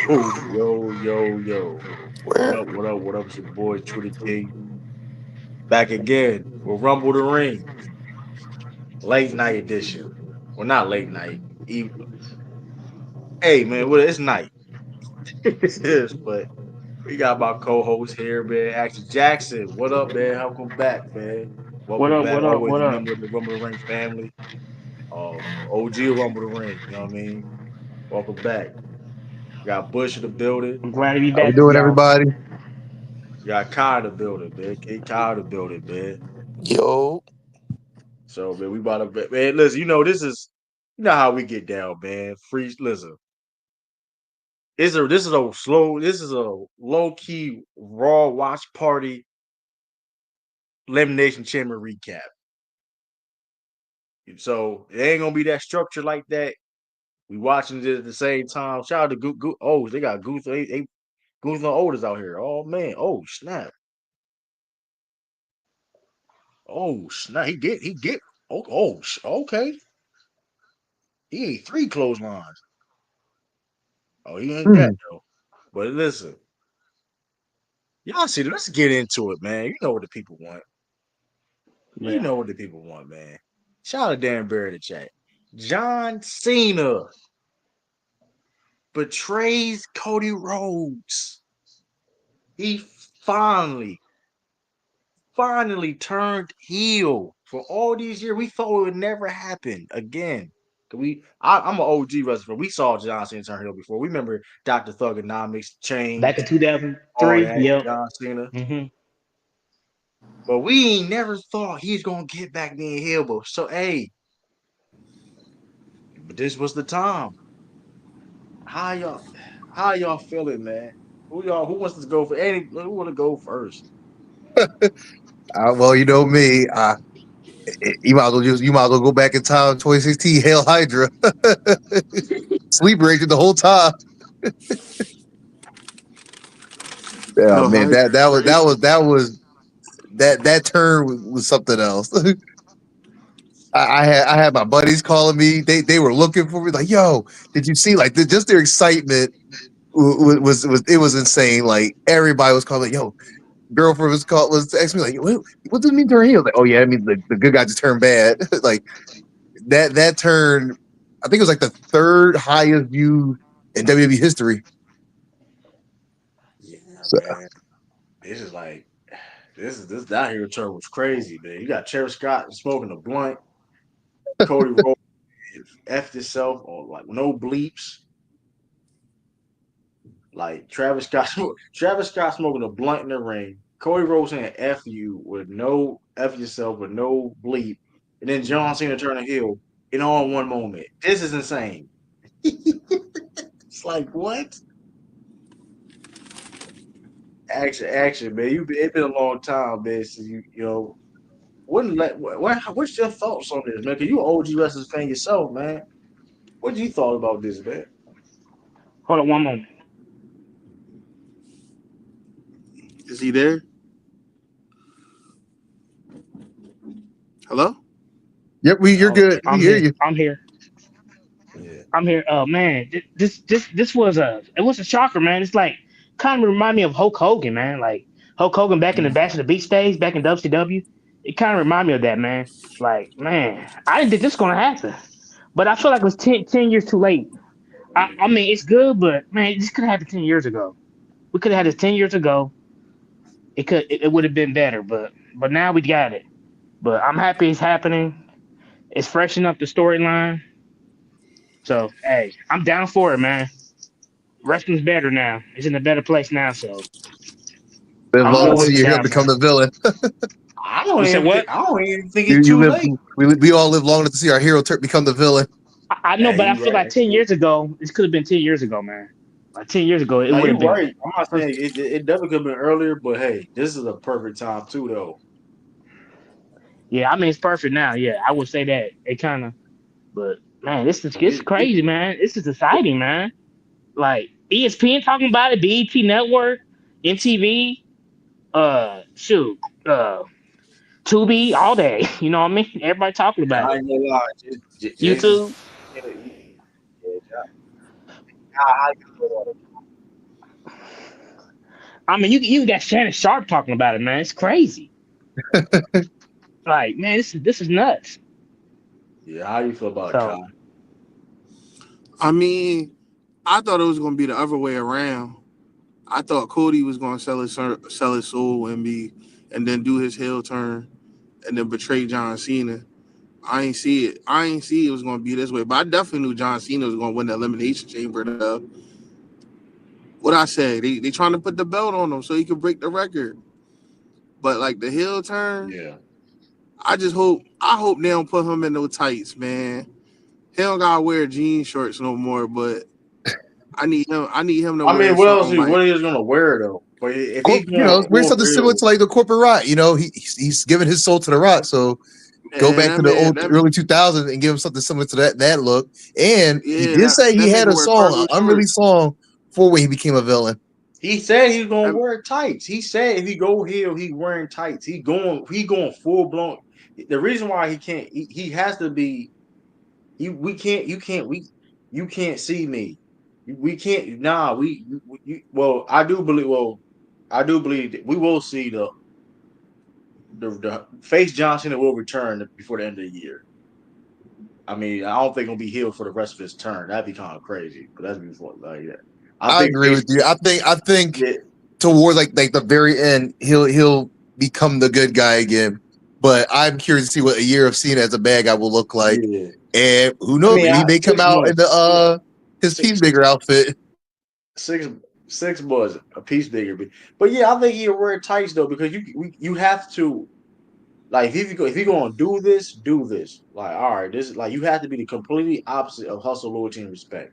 Yo. What up, what up, what up? It's your boy, Trudy King. Back again with Rumble the Ring. Late night edition. Well, not late night. Hey, man, well, it's night. But we got my co-host here, man. Action Jackson. What up, man? Welcome back, man. What Welcome up? back. What up? Always What a up? member of the Rumble the Ring family. OG Rumble the Ring. You know what I mean? Welcome back. Got Bush in the building. I'm glad to be How we back with doing, y'all. everybody? Got Kai in the building, man. Kai in the building, man. Yo, So man, we about to man. Listen, you know how we get down, man. Free. Listen, this is a low key raw watch party elimination chamber recap. So it ain't gonna be that structure like that. We watching it at the same time. Shout out to Oh, they got Gunther Olders out here. Oh man. Oh snap. Oh snap. He get. Okay. He ain't three clotheslines. Oh, he ain't that Hmm. though. But listen, y'all see, let's get into it, man. You know what the people want. You Yeah. know what the people want, man. Shout out to Dan Barrett in the chat. John Cena betrays Cody Rhodes. He finally turned heel. For all these years, we thought it would never happen again. I'm an OG wrestler. We saw John Cena turn heel before. We remember Dr. Thugonomics, Back Chains, in all 2003. that. Yep. John Cena. hmm But we ain't never thought he's gonna get back being heel. But so hey, but this was the time. How y'all how y'all feeling, man? Who wants to go for who wanna go first? Well, you know me. You might as well go back in time, 2016, Hail Hydra, sleep raging the whole time. Yeah, Hell man, Hydra that was crazy. that turn was something else. I had my buddies calling me. They were looking for me, like, yo, did you see? Like, just their excitement was it was insane. Like everybody was calling, yo, girlfriend was asking me like, what does it mean turn heel? Like, oh yeah, I mean the good guy just turned bad. Like that turn, I think it was like the third highest view in WWE history. Yeah, So man. This is like this that here turn was crazy, man. You got Cherry Scott smoking a blunt, Cody Rhodes F himself or like no bleeps. Like Travis Scott smoking a blunt in the ring. Cody Rhodes saying F you with no F yourself with no bleep. And then John Cena turning heel in all in one moment. This is insane. It's like what? Action, man. It's been a long time, man. Since you know. What's your thoughts on this, man? Cause you an OG wrestling fan yourself, man. What you thought about this, man? Hold on one moment. Is he there? Hello? yep, you're Hold on. good. We I'm hear here. you. I'm here. Yeah. I'm here. Oh man, this was a shocker, man. It's like kind of remind me of Hulk Hogan, man. Like Hulk Hogan back in the Bash of the Beach days, back in WCW. It kind of remind me of that, man. Like man, I didn't think this was gonna happen, but I feel like it was 10 years too late. I mean, it's good, but man, this could have happened 10 years ago. We could have had this 10 years ago. It would have been better, but now we got it. But I'm happy it's happening. It's freshening up the storyline. So hey, I'm down for it, man. Wrestling's better now. It's in a better place now, so Live I'm long good to with see it your heel now, become man. the villain. You said what? I don't even think You, it's you too live. late. We all live long enough to see our hero become the villain. I know, Hey, but I you feel right. like 10 years ago, this could have been 10 years ago, man. Like 10 years ago, it No, would you're have been right. I'm not saying perfect. it definitely could have been earlier, but hey, this is a perfect time too, though. Yeah, I mean it's perfect now. Yeah, I would say that. It kind of, but man, this is It crazy, man. This is exciting, man. Like ESPN talking about it, BET Network, MTV, shoot, Tubi, all day. You know what I mean? Everybody talking about I it. ain't gonna lie, just YouTube. yeah, yeah, how you feel about it? I mean, you got Shannon Sharp talking about it, man. It's crazy. Like, man, this is nuts. Yeah, how you feel about it, Kai? So I mean, I thought it was gonna be the other way around. I thought Cody was gonna sell his soul and then do his heel turn and then betray John Cena. I ain't see it. I ain't see it was gonna be this way, but I definitely knew John Cena was gonna win the Elimination Chamber. What I said, they trying to put the belt on him so he could break the record. But like the heel turn, Yeah. I hope they don't put him in no tights, man. He don't gotta wear jean shorts no more, but I need him to I mean, wear what else? something like What he is gonna wear though? But if he's going We're full something similar real, to like the corporate Rock. He's giving his soul to the Rock. So go and back to that the man old that early 2000s and give him something similar to that look. And he yeah, did say he that man had can a wear song, cargo an unreleased shorts. song for when he became a villain. he said he's gonna That, wear tights. He said if he go heel, he wearing tights. He going full blown. The reason why he can't, he has to be. We can't. You can't see me. We can't. Nah. Well, I do believe. Well, I do believe that we will see the face John Cena will return before the end of the year. I mean, I don't think he'll be healed for the rest of his turn. That'd be kind of crazy. But that's before like that. I I think agree face. with you. I think Yeah. towards like the very end, he'll become the good guy again. But I'm curious to see what a year of Cena as a bad guy will look like. Yeah. And who I knows? mean, Maybe he may come 6 months. out in the his Six, Peacemaker outfit. six, 6 months a piece bigger. But yeah, I think he'll wear tights though because you have to like if you gonna do this. Like all right, this is like you have to be the completely opposite of hustle, loyalty, and respect.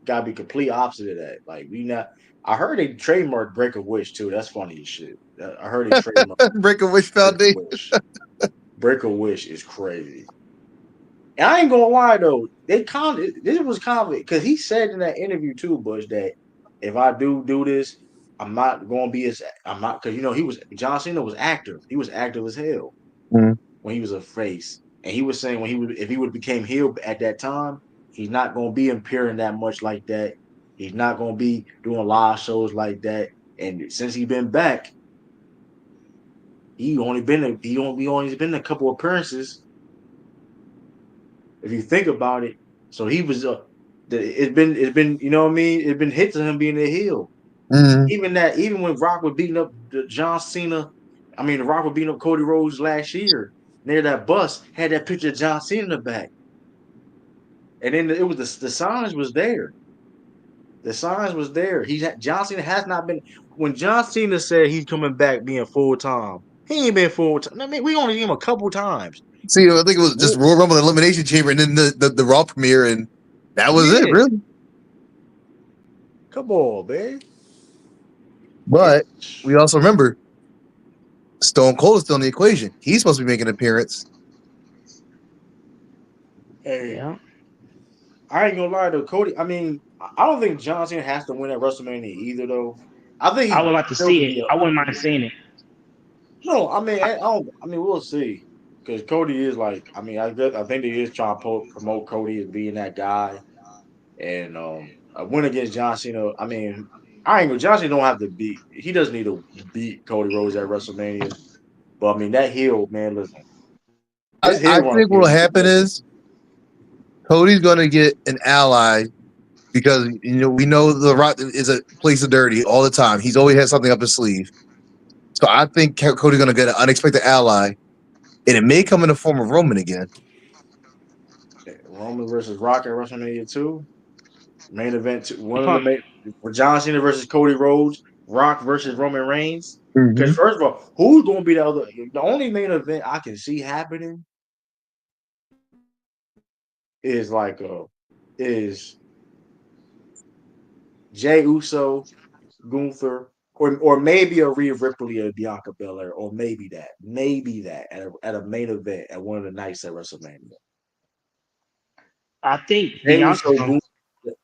Gotta be complete opposite of that. Like we not. I heard they trademark Break a Wish too. That's funny as shit. I heard they trademark Break a Wish Break a Foundation. Wish. Break a Wish is crazy. And I ain't gonna lie though, this was kind of because he said in that interview too, Bush, that if I do this, I'm not gonna be as I'm not because he was John Cena was active. He was active as hell Mhm. when he was a face, and he was saying when he would if he would have became heel at that time, he's not gonna be appearing that much like that. He's not gonna be doing live shows like that. And since he's been back, he only been a couple appearances if you think about it. So he was it's been you know what I mean. It's been hit to him being a heel. Mhm. Even when Rock was beating up John Cena, I mean the Rock was beating up Cody Rhodes last year near that bus had that picture of John Cena in the back, and then it was the signs was there. The signs was there. John Cena has not been when John Cena said he's coming back being full time. He ain't been full time. I mean, we only seen him a couple times. See, I think it was just Royal Rumble Elimination Chamber and then the Raw premiere, and that was it, Yeah, really. come on, man. And But we also remember Stone Cold is still in the equation. He's supposed to be making an appearance. hey, yeah, I ain't gonna lie though, Cody. I mean, I don't think John Cena has to win at WrestleMania either, though. I think I he would like to still see could it. be a. I wouldn't mind seeing it. No, I mean, I don't. I mean, we'll see. Because Cody is like, I mean, I think they is trying to promote Cody as being that guy, and a win against John Cena. I mean, I ain't gonna. John Cena don't have to beat. He doesn't need to beat Cody Rhodes at WrestleMania. But I mean, that heel, man. Listen, his I heel run think what gonna will be the happen best. is Cody's going to get an ally because we know the Rock is a place of dirty all the time. He's always had something up his sleeve. So I think Cody's going to get an unexpected ally, and it may come in the form of Roman again. Roman versus Rock at WrestleMania 2. Main event, one of the Huh. main for John Cena versus Cody Rhodes, Rock versus Roman Reigns. Because Mm-hmm. first of all, who's going to be the other? The only main event I can see happening is is Jay Uso, Gunther, or maybe a Rhea Ripley or Bianca Belair, or maybe that at a main event at one of the nights at WrestleMania. I think Jay Bianca's Uso, gonna. Gunther.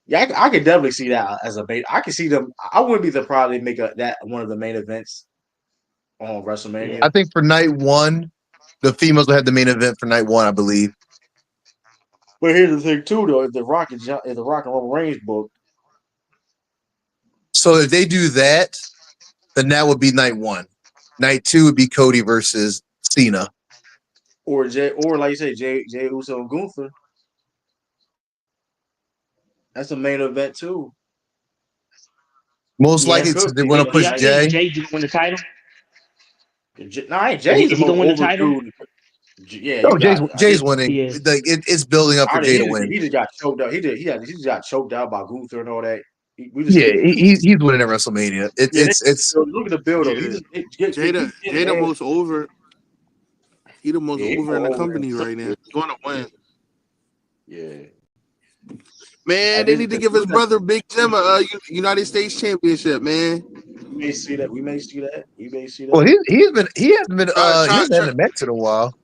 Yeah, I could definitely see that as a main. I could see them. I wouldn't be surprised if they make that one of the main events on Yeah, I WrestleMania. think for night one, the females will have the main event for night one, I believe. But here's the thing too, though: if the Rock and Roman Reigns book, So if they do that, then that would be night one. Night two would be Cody versus Cena. Or like you say, Jay Uso and Gunther. That's the main event too. Most Yeah, likely Could they be. want do, to do push y'all think Jay. Jay just win the title? Nah, Is he, Jay's the is he most gonna win the title? overdue. Yeah, Oh, you got. I Jay's think winning. He is. It's building up for Jay to win. he just got choked up. He just got choked out by Gunther and all that. We just Yeah, keep. he's winning at WrestleMania. Yeah, It's look at the build up. He Yeah, just keep getting Jada ass. most over. He the most Yeah, he over in more the over than company right now. He's gonna win. yeah. Man, At they this, need to give his brother Big Jim a United States Championship, man. we may see that. We may see that. We may see well, that. he hasn't been he hasn't had Try. a match in a while.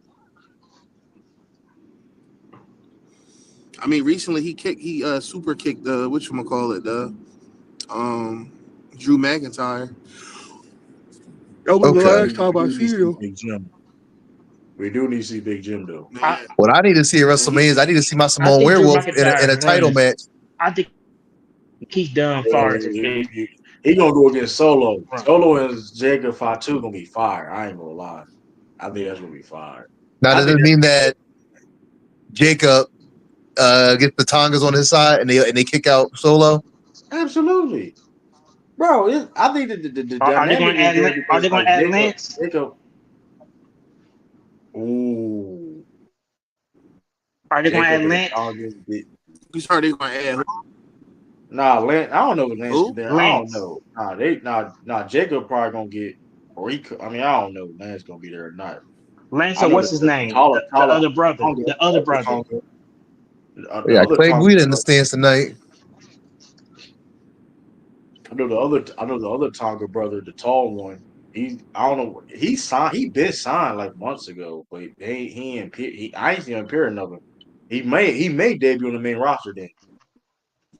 I mean, recently he super kicked the whatchamacallit, the Drew McIntyre. That was the Okay. last time We I do need to seen see him. Big Jim. We do need to see Big Jim though. I, Man, What I need to see at he, WrestleMania is I need to see my I Samoan think Drew Werewolf in McIntyre a title wins. match. I think he's done Well, far as his big he gonna go against Solo. run. Solo and Jacob Fatu gonna be fire. I ain't gonna lie. I think that's gonna be fire. Now, I does think it mean that Jacob gets the Tongas on his side and they kick out Solo? absolutely, bro. I think the Are they dynamic going to is add? there Are because they going like to add Lance? Jacob. Ooh, Are they going to add Jacob and the Lance? Tongas. you heard they gonna add Nah, Lance. I don't know if Lance who? is there. I don't Lance. know. Nah. Jacob probably gonna get, or he could. I mean, I don't know if Lance gonna be there or not. Lance I or know what's that his name? Tyler, The Tyler other brother. Tonga, The other brother. We The got other Clay Tonga. Guida in the stands tonight. I know the other Tonga brother, the tall one. I don't know. He signed. He been signed like months ago, but he ain't. I ain't seen him appear another. He may debut on the main roster. Then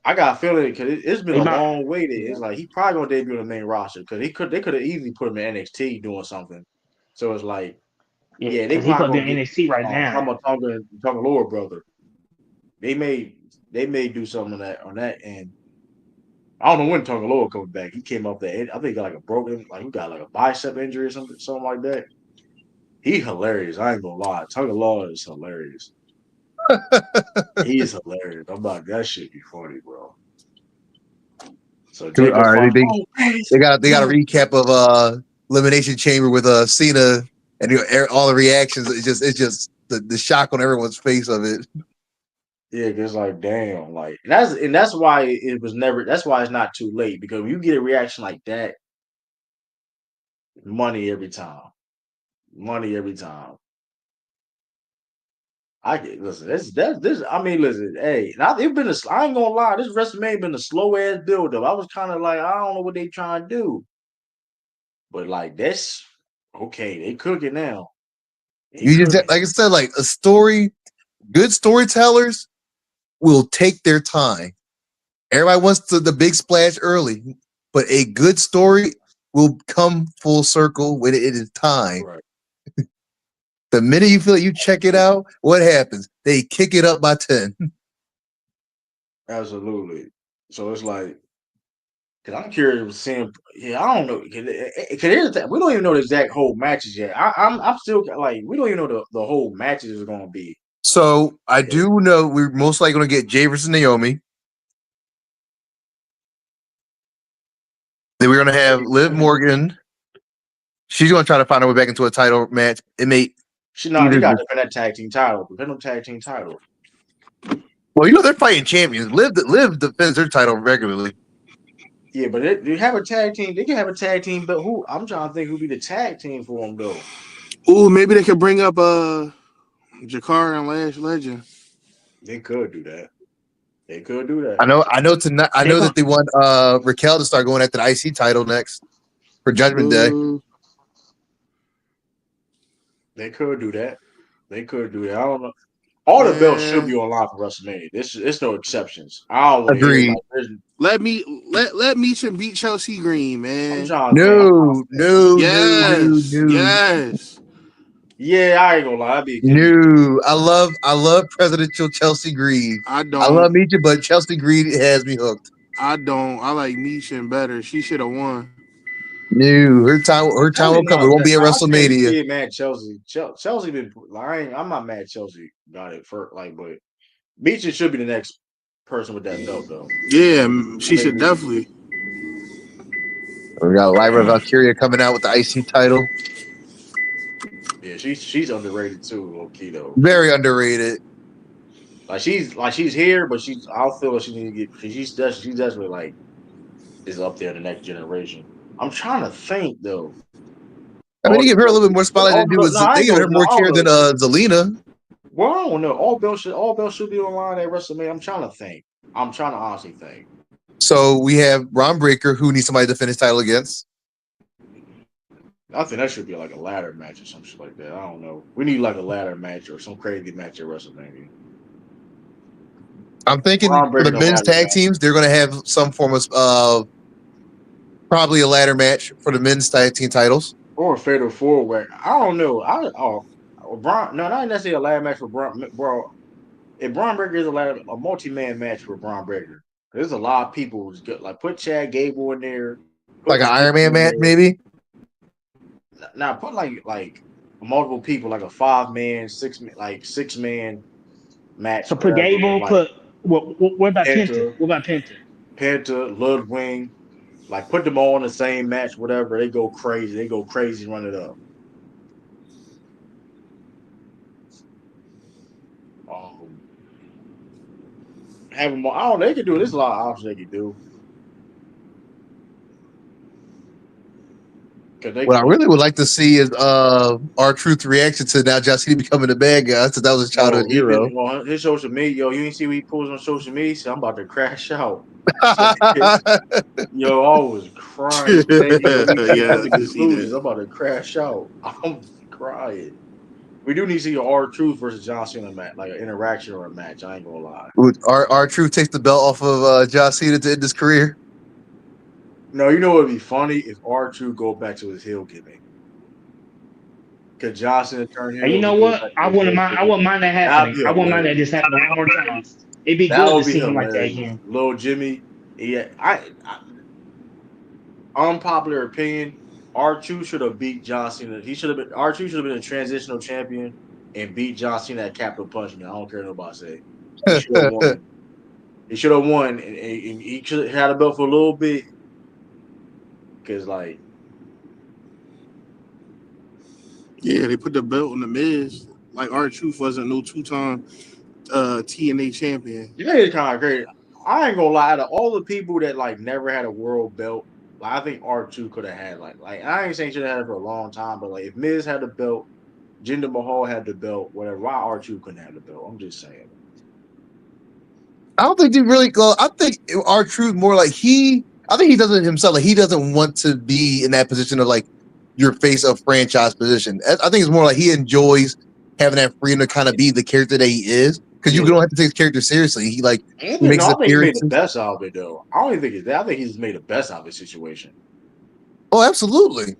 I got a feeling because it's been He a might. long wait. It's like he probably gonna debut on the main roster because they could have easily put him in NXT doing something. So it's like, Yeah, yeah, they because he probably supposed to gonna be in get NXT right now. Tonga lower brother. They may do something on that end. I don't know when Tonga Loa comes back. He came up there. I think he got like a broken, like he got like a bicep injury or something like that. He hilarious. I ain't gonna lie. Tonga Loa is hilarious. He is hilarious. I'm like, that shit be funny, bro. So All Jacob right, Funk. they got a recap of Elimination Chamber with Cena and all the reactions. It's just the shock on everyone's face of it. Yeah, cause like damn, like that's why it was never. That's why it's not too late because when you get a reaction like that, money every time, money every time. I get listen. This. I mean, listen. Hey, it been I ain't gonna lie. This WrestleMania been a slow ass build up. I was kind of like, I don't know what they trying to do, but like that's okay. They cooking now. They You just cooking. like I said, like a story. Good storytellers will take their time. Everybody wants the big splash early, but a good story will come full circle when it is time. Right. The minute you feel like you check it out, what happens? They kick it up by 10. Absolutely. So it's like, cause I'm curious with seeing. Yeah, I don't know. We don't even know the exact whole matches yet. I'm still like, we don't even know the whole matches is gonna be. So I Yeah. do know we're most likely going to get Jay versus Naomi. Then we're going to have Liv Morgan. She's going to try to find her way back into a title match. It may They either. got to defend that tag team title. Defend them tag team title. Well, they're fighting champions. Liv defends her title regularly. Yeah, but they have a tag team. They can have a tag team, but who? I'm trying to think who be the tag team for them though. Ooh, maybe they could bring up Jakar and Lash Legend. They could do that. They could do that. I know tonight. I They know gon' that they want Raquel to start going after the IC title next for Judgment Day. They could do that. They could do that. I don't know. All the belts should be online for WrestleMania. It's no exceptions. I don't want to hear Agreed. like. Let Meechin beat Chelsea Green, I'm man. trying to think. Yes. Yeah, I ain't gonna lie. It'd be No. I love presidential Chelsea Green. I I love don't. Meechin, but Chelsea Green has me hooked. I don't. I like Misha better. She should have won. No, her time Chelsea will come. It not. won't be at I can't WrestleMania. be mad at Chelsea. Chelsea been. Like, I'm not mad at Chelsea got it for like, but Beach should be the next person with that belt though. Yeah, I she think should Beach. definitely. We got Lyra Valkyria coming out with the IC title. Yeah, she's underrated too, low key though. Very underrated. She's here, but she's. I feel like she need to get. She's definitely like is up there in the next generation. I'm trying to think though. I mean, All you the give her a belts. little bit more spotlight than do with. No, I They ain't give gonna. her No, more I don't care than know. Zelina. Well, I don't know. All belts should be online at WrestleMania. I'm trying to think. I'm trying to honestly think. So we have Ron Breaker, who needs somebody to defend his title against. I think that should be like a ladder match or some shit like that. I don't know. We need like a ladder match or some crazy match at WrestleMania. I'm thinking Braun for the Breaker men's ladder tag match teams, they're going to have some form of probably a ladder match for the men's tag team titles. or a fatal four way. I don't know. Braun. No, not necessarily a ladder match for Braun. Bro, if Braun Breaker is a multi-man match for Braun Breaker, there's a lot of people who's good. Like put Chad Gable in there, Like put an Iron Man in match, there. maybe. Now put like multiple people, like a 5-man, 6-man match, So put whatever. Gable, Like put what about Penta? Penta, What about Penta? Penta, Ludwig, like put them all in the same match, whatever. They go crazy. They go crazy, run it up. Um, have them. Oh, they can do. There's a lot of options they can do. Cause they What I can. really would like to see is our truth reaction to now John Cena becoming the bad guy. So that was a childhood He been hero. on his social media. Yo, you ain't see what he posts on social media. So I'm about to crash out. Yo, I was crying. Saying, yo, we see Yeah, all the I see conclusions. that. I'm about to crash out. I'm crying. We do need to see an R Truth versus John Cena match, like an interaction or a match. I ain't gonna lie. Our truth takes the belt off of John Cena to end his career. No, you know what would be funny if R Truth go back to his heel gimmick. Cause John Cena turn And you heel, know he goes what? back to his heel I gimmick. wouldn't mind that That'd happening. be I wouldn't mind that hilarious. just happening one more time. It'd be That good to would be see him like that hilarious. again. Little Jimmy. Yeah, unpopular opinion. R Truth should have beat John Cena. He should have been R Truth should have been a transitional champion and beat John Cena at Capital Punishment. I don't care what nobody say. He should have won. He should have won, and he should have had a belt for a little bit. Cause like, Yeah, they put the belt on the Miz. Like R-Truth wasn't no 2-time TNA champion. yeah, it's kind of crazy. I ain't gonna lie. Out of all the people that like never had a world belt, like I think R2 could have had like I ain't saying should have had it for a long time, but like if Miz had the belt, Jinder Mahal had the belt, whatever. Why R2 couldn't have the belt? I'm just saying. I don't think he really go. I think our truth more like I think he doesn't himself. Like he doesn't want to be in that position of like your face of franchise position. I think it's more like he enjoys having that freedom to kind of be the character that he is. Because you Yeah. don't have to take his character seriously. He And, makes his I think he made the appearances. best out of it though. I don't even think it's that. I think he's made the best out of the situation. Oh, absolutely.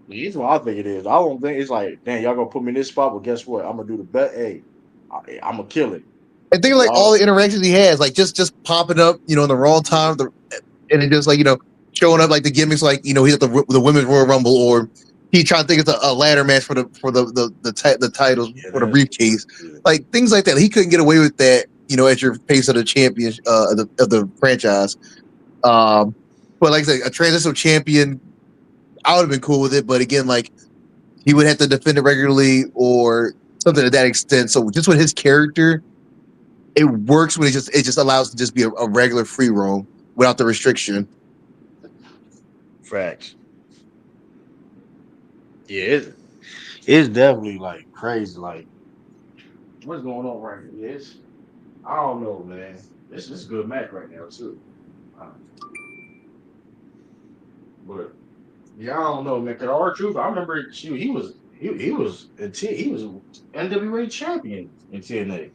That's what I think it is. I don't think it's like, damn, y'all gonna put me in this spot, but guess what? I'm gonna do the best. Hey, I'm gonna kill it. And think of like all the interactions he has, like just popping up, in the wrong time, and it just like showing up like the gimmicks, like he's at the women's Royal Rumble, or he trying to think it's a ladder match for the titles for the briefcase, like things like that. He couldn't get away with that, as your face of the champion of the franchise. But like I said, a transitional champion, I would have been cool with it. But again, like he would have to defend it regularly or something to that extent. So just with his character, it works when it just allows it to just be a regular free roam without the restriction. Facts. Yeah, it's definitely like crazy. Like, what's going on right here? I don't know, man. This is a good match right now too. But yeah, I don't know, man. Cause R Truth, I remember he was NWA champion in TNA.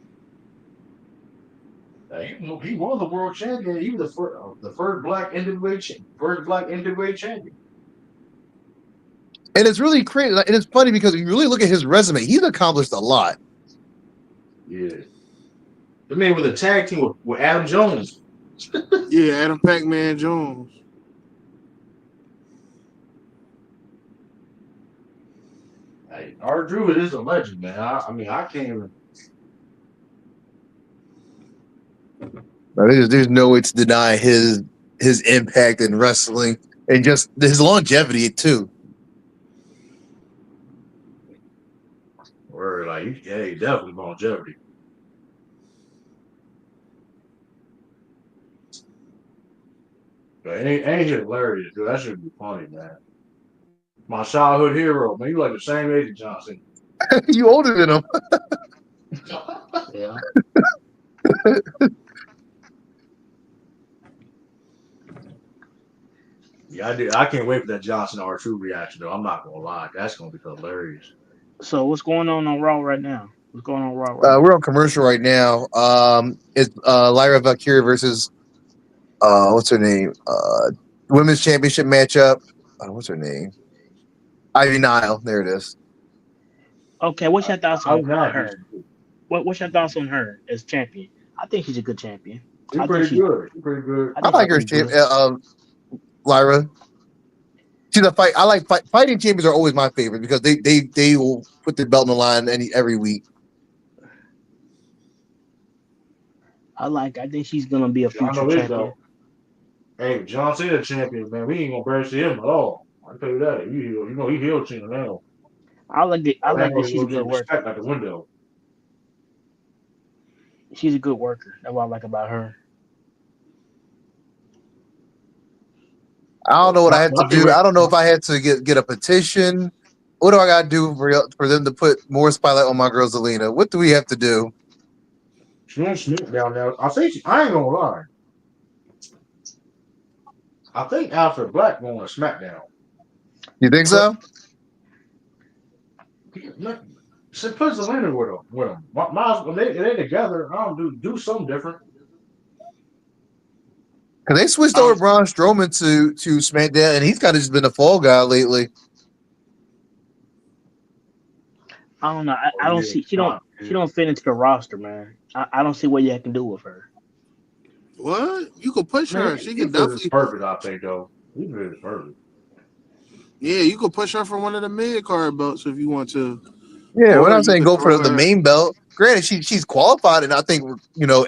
He was the world champion. He was the first black NWA champion. And it's really crazy. And it's funny because if you really look at his resume, he's accomplished a lot. Yeah. I mean, with a tag team with Adam Jones. Yeah, Adam Pac-Man Jones. Hey, R-Truth is a legend, man. I mean, I can't even. There's no way to deny his impact in wrestling and just his longevity too. Or like, yeah, definitely longevity. But ain't it hilarious, dude? That should be funny, man. My childhood hero, man. You like the same age as Johnson. You older than him. Yeah. Yeah, I do. I can't wait for that Johnson R2 reaction, though. I'm not gonna lie, that's gonna be hilarious. So what's going on Raw right now? What's going on Raw right now? We're on commercial right now. It's Lyra Valkyria versus what's her name? Women's championship matchup. What's her name? Ivy Nile. There it is. Okay, what's your thoughts I on was not her? decent. What's your thoughts on her as champion? I think she's a good champion. She's I think pretty she good. She's pretty good. I I think she's like her pretty good. Lyra. She's a fight. I like fighting champions are always my favorite because they will put the belt on the line every week. I think she's gonna be a I future know this champion. though. Hey, John Cena champion, man. We ain't gonna barely see him at all. I tell you that. You know he healed Cena now. I That like that ain't she's a gonna good get worker. respect out the window. She's a good worker. That's what I like about her. I don't know what I had to I can do. wait. I don't know if I had to get a petition. What do I got to do for them to put more spotlight on my girl Zelina? What do we have to do? She don't snoop down there. I ain't gonna lie. I think Alfred Black going to SmackDown. You think Put so? should put Zelina with him. With him. Miles, when they together. I don't do something different. Because they switched over Um, Braun Strowman to SmackDown, and he's kind of just been a fall guy lately. I don't know. Oh I don't yeah, see she yeah. don't fit into the roster, man. I don't see what you can do with her. what? You could push her. Man, She he could fit his definitely. perfect. I think though. He fit his perfect. Yeah, you could push her for one of the mid card belts if you want to, Yeah, we're or not you saying could go throw for the her. main belt. Granted, she's qualified and I think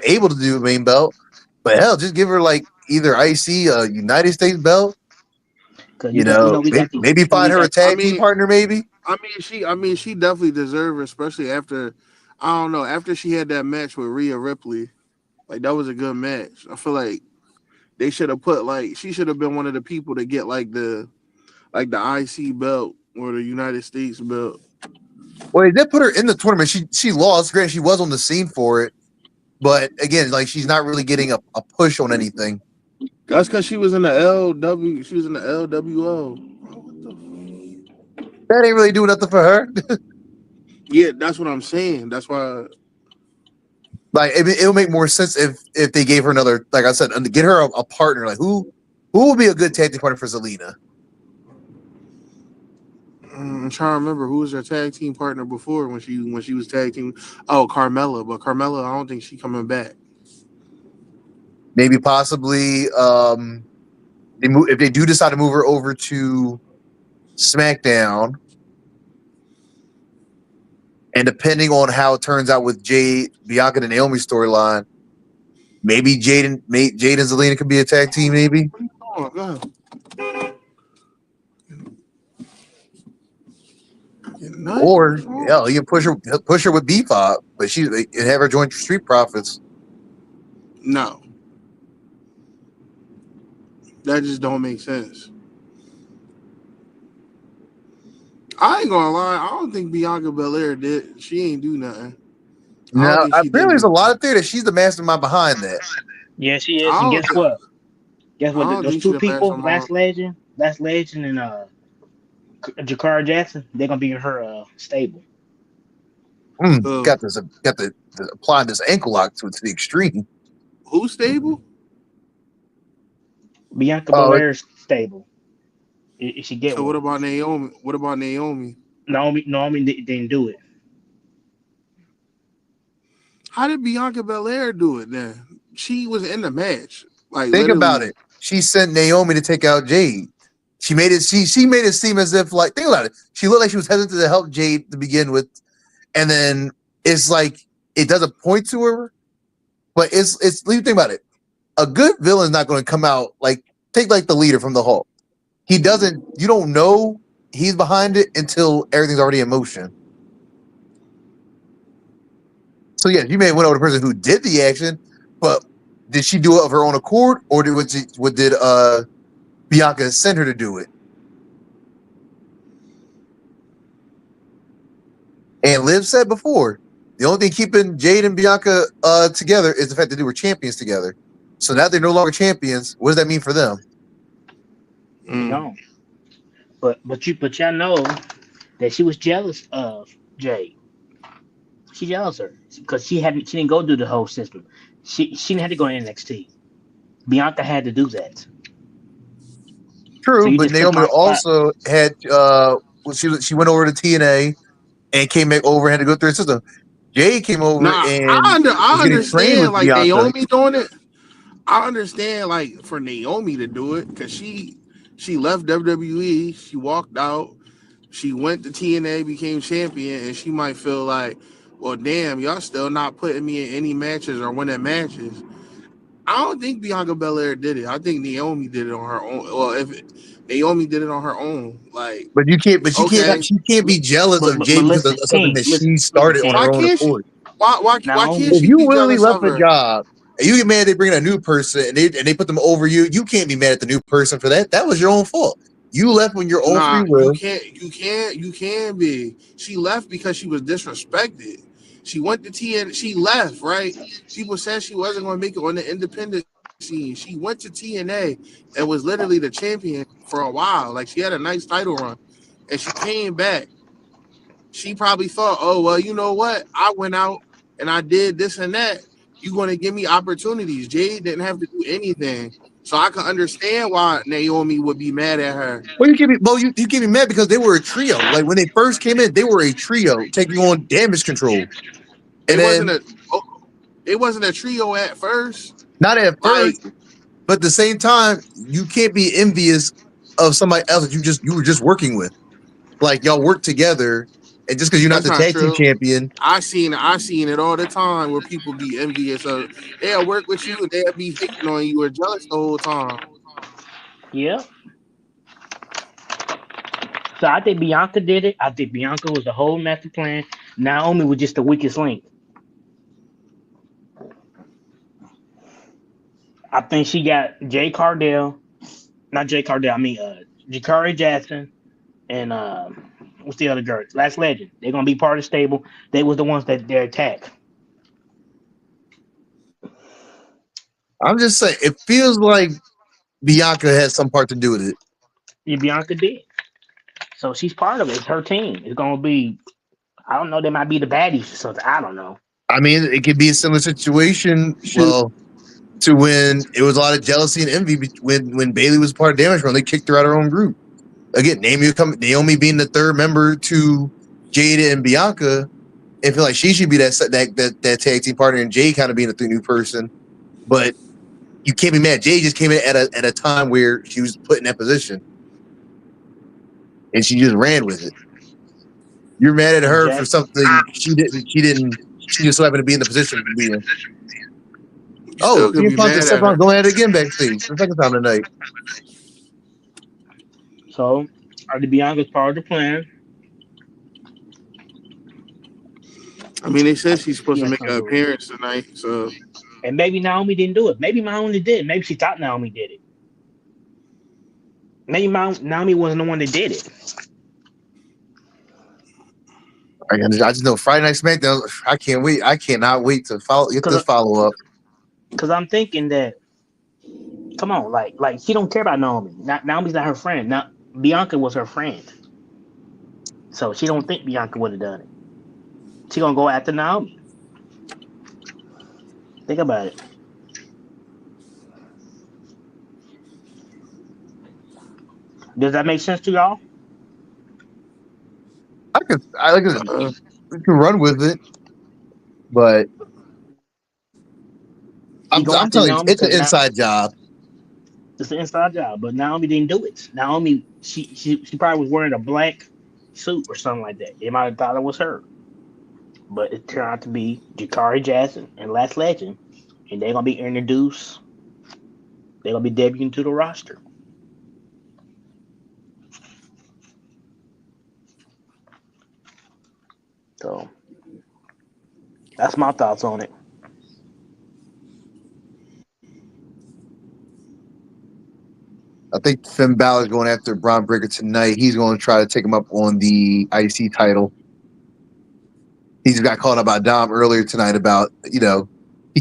able to do the main belt. But hell, just give her like either IC United States belt. Cause we got the Maybe find we her a got I tag team mean, partner. Maybe she definitely deserved it, especially after, I don't know, after she had that match with Rhea Ripley. Like that was a good match. I feel like they should have put like she should have been one of the people to get like the IC belt or the United States belt. well, they did put her in the tournament. She lost. Granted, she was on the scene for it, but again, like she's not really getting a push on anything. That's because she was in the LW. She was in the LWO. What the That ain't really doing nothing for her. Yeah, that's what I'm saying. That's why. Like it'll make more sense if they gave her another, like I said, get her a partner. Like who would be a good tag team partner for Zelina? I'm trying to remember who was her tag team partner before when she was tag team. Oh, Carmella, but Carmella, I don't think she coming back. Maybe possibly if they do decide to move her over to SmackDown, and depending on how it turns out with Bianca and Naomi storyline, maybe Jade and Zelina could be a tag team. Maybe, Oh God. Nice. or hell, you can push her with Bebop, but and have her join Street Profits. No, that just don't make sense. I ain't gonna lie. I don't think Bianca Belair did. She ain't do nothing. I don't Now, think she did apparently, there's a nothing. lot of theory that she's the mastermind behind that. Yeah, she is. I And don't. guess Th- what? Guess I what? don't Those think she two the people, mastermind. Last Legend, and Jakara Jackson, they're gonna be in her stable. Uh, Got the applying this ankle lock to the extreme. who's stable? Bianca Oh, Belair's stable. If she get So what one. about Naomi? What about Naomi? Naomi didn't do it. How did Bianca Belair do it then? She was in the match. Like Think about literally. it. She sent Naomi to take out Jade. She made it. She made it seem as if like think about it. She looked like she was hesitant to help Jade to begin with, and then it's like it doesn't point to her. But it's. You think about it. A good villain is not going to come out like take like the leader from the Hulk. He doesn't. You don't know he's behind it until everything's already in motion. So yeah, you may went over the person who did the action, but did she do it of her own accord, or did Bianca send her to do it? And Liv said before, the only thing keeping Jade and Bianca together is the fact that they were champions together. So now they're no longer champions. What does that mean for them? They gone. But y'all know that she was jealous of Jade. She jealous of her because she didn't go through the whole system. She didn't have to go to NXT. Bianca had to do that. So True, you but just took Naomi my spot. also had she went over to TNA and came back over and had to go through the system. Jade came over Nah, and I was getting trained understand with like Bianca. Naomi doing it. I understand like for Naomi to do it because she left WWE, she walked out, she went to TNA, became champion, and she might feel like, well, damn, y'all still not putting me in any matches or winning matches. I don't think Bianca Belair did it. I think Naomi did it on her own. Well, Naomi did it on her own, like But you can't. But okay, she can't be jealous of But Jade because of listen, something King, that listen, she started on why her own can't she? accord. Why can't Naomi. she If you be willingly jealous left of a her? job and you get mad they bring in a new person and they put them over you, you can't be mad at the new person for that. That was your own fault. You left on your own free Nah, you will. can't. You can be. She left because she was disrespected. She went to TN. She left, right? People said she wasn't going to make it on the independent scene. She went to TNA and was literally the champion for a while. Like she had a nice title run, and she came back. She probably thought, oh well, you know what? I went out and I did this and that. You're going to give me opportunities. Jade didn't have to do anything, so I can understand why Naomi would be mad at her. Well, you can be mad because they were a trio. Like when they first came in, they were a trio taking on Damage Control, and It wasn't then a oh, it wasn't a trio at first. not at Like first, but at the same time, you can't be envious of somebody else that you were just working with. Like y'all work together, and just because you're not that's the not tag team true. champion, I seen it all the time where people be envious of. They'll work with you and they'll be hating on you or jealous the whole time. Yeah. So I think Bianca did it. I think Bianca was the whole master plan. Naomi was just the weakest link. I think she got Jay Cardell, not Jay Cardell. I mean, Jakari Jackson and what's the other girl? Last Legend. They're gonna be part of the stable. They was the ones that they attacked. I'm just saying it feels like Bianca has some part to do with it. Yeah, Bianca did. So she's part of it. It's her team. It's gonna be. I don't know. They might be the baddies or something. I don't know. I mean, it could be a similar situation. Well, to when it was a lot of jealousy and envy when Bayley was part of Damage Run, they kicked her out of her own group. Again, Naomi being the third member to Jada and Bianca, and feel like she should be that tag team partner, and Jade kind of being the new person. But you can't be mad. Jade just came in at a time where she was put in that position, and she just ran with it. You're mad at And her for Jack, something she didn't. She didn't. She just so happened to be in the position to be in. You Oh, still could CM be Punk and mad at Stephon her. going at it again backstage for the second time tonight. so are the Bianca's part of the plan? I mean, they said she's supposed She to has make something an to do with it. appearance tonight, so And maybe Naomi didn't do it. Maybe Naomi did. Maybe she thought Naomi did it. Maybe Naomi wasn't the one that did it. I just know Friday Night SmackDown. I can't wait. I cannot wait to get this Cause, follow up. cause I'm thinking that, come on, like she don't care about Naomi. Naomi's not her friend. Now Bianca was her friend, so she don't think Bianca would have done it. She gonna go after Naomi. Think about it. Does that make sense to y'all? I like it. uh, We can run with it, but He go I'm after telling you, Naomi it's an because now inside job. it's an inside job. But Naomi didn't do it. Naomi, she probably was wearing a black suit or something like that. They might have thought it was her, but it turned out to be Jakari Jackson and Last Legend, and they're gonna be introduced. They're gonna be debuting to the roster. So that's my thoughts on it. I think Finn Balor's going after Braun Breaker tonight. He's going to try to take him up on the IC title. He just got called out by Dom earlier tonight about, he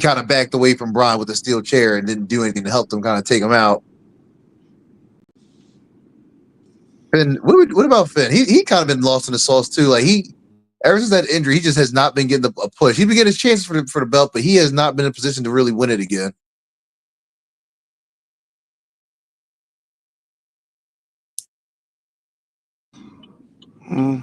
kind of backed away from Braun with a steel chair and didn't do anything to help him kind of take him out. Finn, what about Finn? He kind of been lost in the sauce too. Like ever since that injury, he just has not been getting a push. He's been getting his chances for the belt, but he has not been in a position to really win it again. Mm.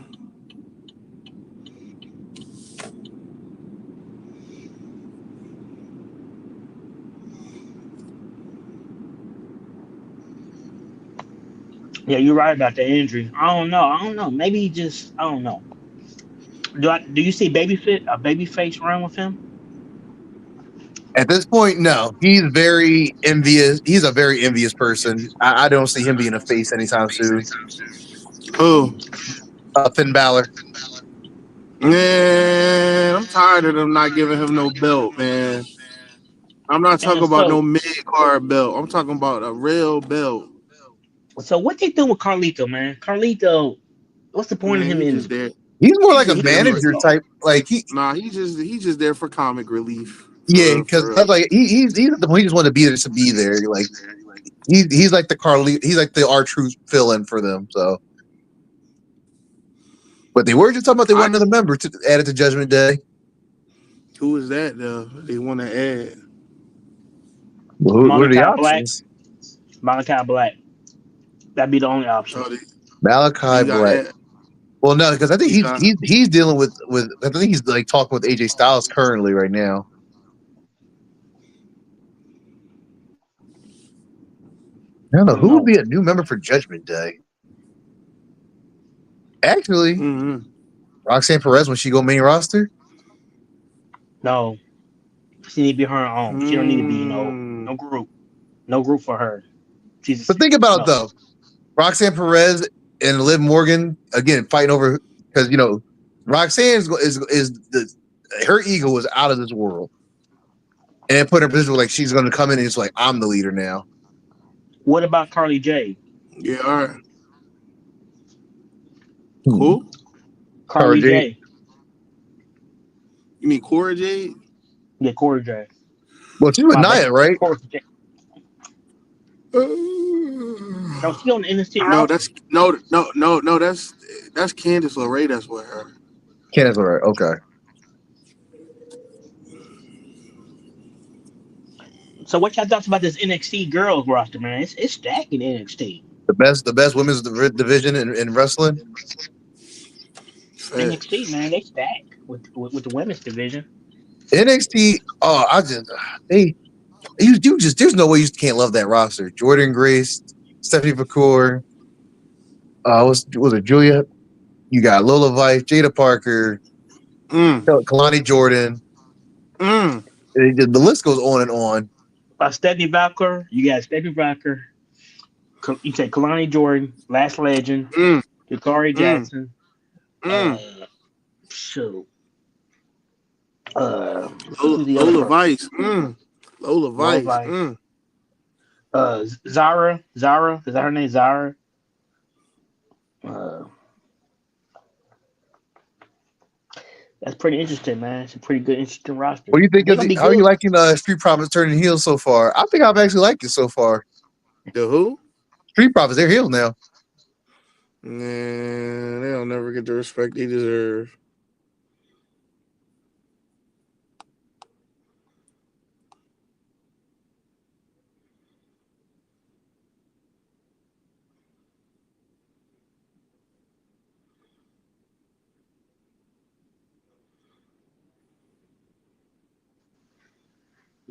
Yeah, you're right about the injury. I don't know. I don't know. Maybe he just. I don't know. Do you see a baby face run with him? At this point, no. He's very envious. He's a very envious person. I don't see him being a face anytime soon. Who? Finn Balor. Man, I'm tired of them not giving him no belt, man. I'm not talking And about no so, mid card belt. I'm talking about a real belt. what they doing with Carlito, man? Carlito, what's the point of Man, him he in? just there. He's more He like a just He could there be for a manager dog. type. Like he just there for comic relief. yeah, For because real. like he's at the point he just wanted to be there to be there. Like he's like the Carly. He's like the R-Truth fill-in for them. So, but they were just talking about they I want another member to add it to Judgment Day. Who is that though? They want to add. Well, what are the Malachi Black. options? Malachi Black. That'd be the only option. Oh, Malachi he got Black. add. Well, no, because I think He got. he's dealing with. I think he's like talking with AJ Styles currently right now. I don't know who would No, be a new member for Judgment Day. Actually, Mm-hmm. Roxanne Perez when she go main roster. no. She need to be her own. She don't need to be Mm. no group. No group for her. But think about it No. though. Roxanne Perez and Liv Morgan again fighting over because Roxanne is the her ego was out of this world and put her in a position where like she's going to come in and it's like I'm the leader now. What about Carly J? Yeah. All right. Hmm. Cool. Tara Carly Jade. J. You mean Cora Jade? Yeah, Corey J. Well, she's with My bad. Nia, right? Corey J. Uh, No, she on the NXT no, roster. that's no. That's Candice LeRae. That's with her. Candace, all right, okay. So what y'all thoughts about this NXT girls roster, man? It's stacking NXT. The best women's division in wrestling. NXT, Facts. man, they stack with the women's division. NXT. Oh, they you just there's no way you can't love that roster. Jordan Grace, Stephanie McCoy, was it Julia? You got Lola Vice, Jada Parker, Mm. Kalani Jordan. Mm. The list goes on and on. Stephanie Valker, you got Stephanie Valker. You say Kalani Jordan, Last Legend, Mm. Jakari Mm. Jackson. Mm. Uh, shoot. Who's the other Lola person? Vice. Mm. Lola Lola Vice. Vice. Mm. Zara, is that her name? Zara. Uh, that's pretty interesting, man. It's a pretty good, interesting roster. What do you think They're of gonna the? be How are you good. liking Street Profits turning heel so far? I think I've actually liked it so far. The who? Street Profits, they're heels now. Man, they'll never get the respect they deserve.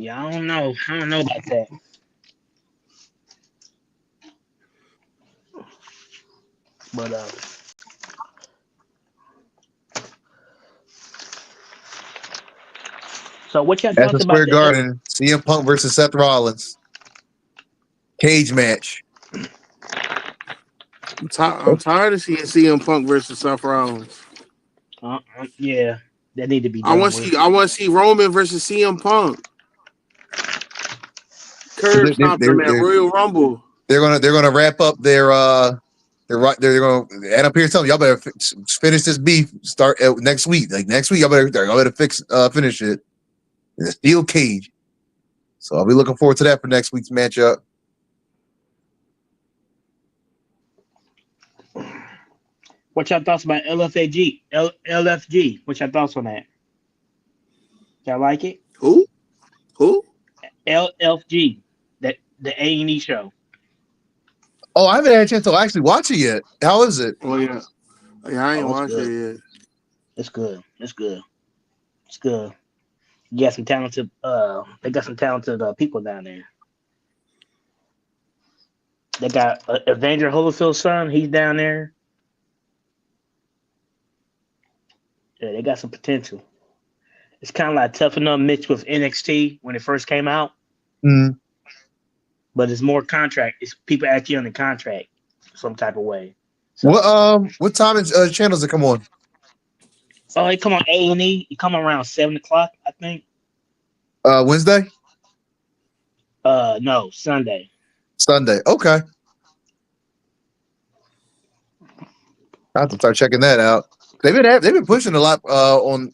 Yeah, I don't know. I don't know about that. But so what y'all thoughts Madison about Square the Garden, CM Punk versus Seth Rollins. Cage match. I'm tired of seeing CM Punk versus Seth Rollins. yeah, that need to be I done want to with. see Roman versus CM Punk. Curb stomped them at Royal Rumble. They're gonna wrap up they're gonna and up here telling y'all better finish this beef start next week. Like next week, y'all better finish it in a steel cage. So I'll be looking forward to that for next week's matchup. What y'all thoughts about LFG? What y'all thoughts on that? Y'all like it? Who? Who? LFG, that the A&E show. Oh, I haven't had a chance to actually watch it yet. How is it? Oh yeah. Yeah, I ain't Oh, it's watched good. it yet. It's good. It's good. It's good. You got some talented. They got some talented people down there. They got Evander Holyfield's son. He's down there. Yeah, they got some potential. It's kind of like Tough Enough mixed with NXT when it first came out, Mm. but it's more contract. It's people actually on the contract some type of way. So, What time is channels that come on? oh, it come on A&E. It come around 7 o'clock, I think. Wednesday, No, Sunday. Sunday. Okay, I have to start checking that out. They've been pushing a lot on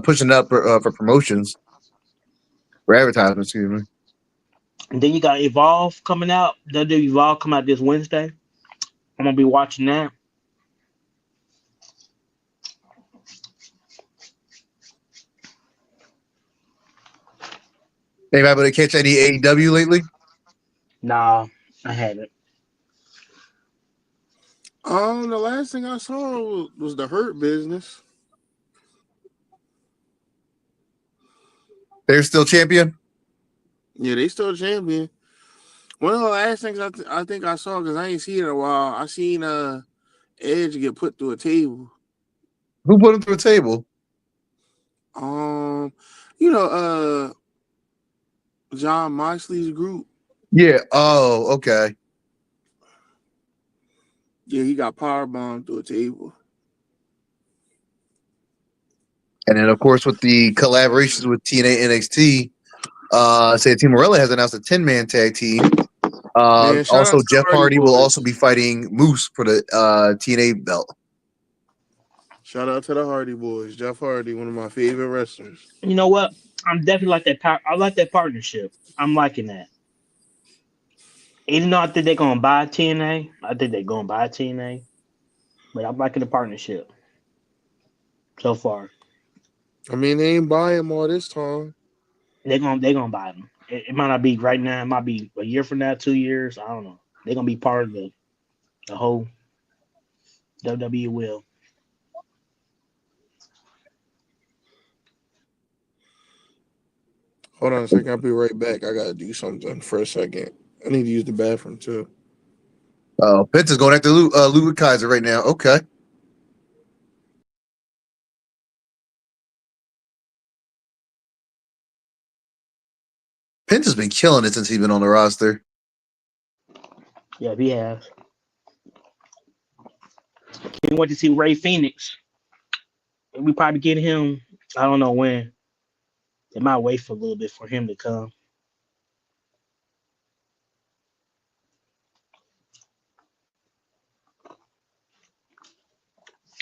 pushing up for promotions for advertisements. Excuse me. And then you got Evolve coming out. WWE Evolve come out this Wednesday. I'm gonna be watching that. Anybody able to catch any AEW lately? Nah, I haven't. The last thing I saw was the Hurt Business. They're still champion. Yeah, they still champion. One of the last things I think I saw, because I ain't seen it in a while, I seen Edge get put through a table. Who put him through a table? Um, you know, John Moxley's group. Yeah. Oh, okay. Yeah, he got power bombed through a table. And then, of course, with the collaborations with TNA NXT, Team Morella has announced a 10-man tag team. Man, shout out Also, to the Jeff Hardy Hardy will also Boys. be fighting Moose for the TNA belt. Shout out to the Hardy Boys. Jeff Hardy, one of my favorite wrestlers. You know what? I'm definitely like that. I like that partnership. I'm liking that. Even though I think they're gonna buy TNA, I think they're gonna buy TNA, but I'm liking the partnership so far. I mean, they ain't buying him all this time. They're gonna buy them. It might not be right now. It might be a year from now, 2 years. I don't know. They're gonna be part of the whole WWE will. Hold on a second. I'll be right back. I got to do something for a second. I need to use the bathroom, too. Oh, Penta's going after Ludwig Kaiser right now. Okay. Penta's been killing it since he's been on the roster. Yeah, he has. Can't wait to see Ray Phoenix. We probably get him. I don't know when. They might wait for a little bit for him to come.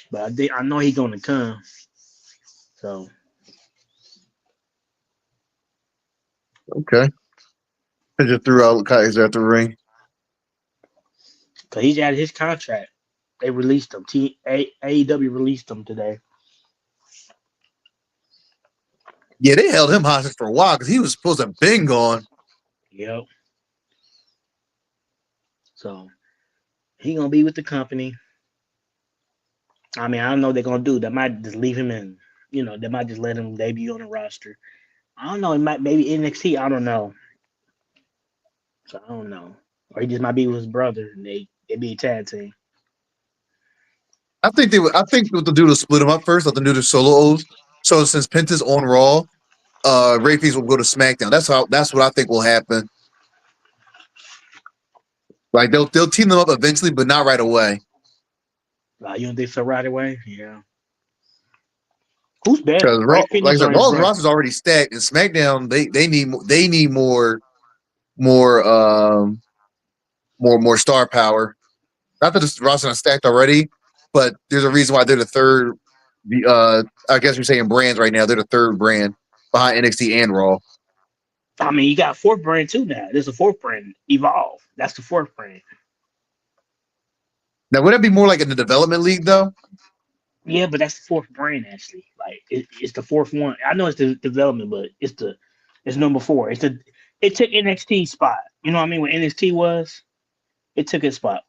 But I know he's gonna come. So Okay. They just threw out Kaiser at the ring. cause he's out of his contract. They released him. AEW released him today. Yeah, they held him hostage for a while because he was supposed to have been gone. Yep. So he gonna be with the company. I mean, I don't know what they're gonna do. They might just leave him in. They might just let him debut on the roster. I don't know. It might maybe NXT. I don't know. So I don't know. Or he just might be with his brother and they be a tag team. I think they would. I think what they'll do to split them up first. Let them do the solos. So since Penta's on Raw, Ray Fix will go to SmackDown. That's what I think will happen. Like they'll team them up eventually, but not right away. You don't think so right away? Yeah. Who's better, Because Ray like I Phoenix said, or his Raw's brother? roster's already stacked, and SmackDown they need more star power. Not that the roster's not stacked already, but there's a reason why they're the third. I guess you're saying brands right now. They're the third brand behind NXT and Raw. I mean, you got a fourth brand too now. There's a fourth brand, Evolve. That's the fourth brand. Now, would that be more like in the development league though? Yeah, but that's the fourth brand actually. Like it's the fourth one. I know it's the development, but it's number four. It took NXT spot. You know what I mean? When NXT was, it took its spot.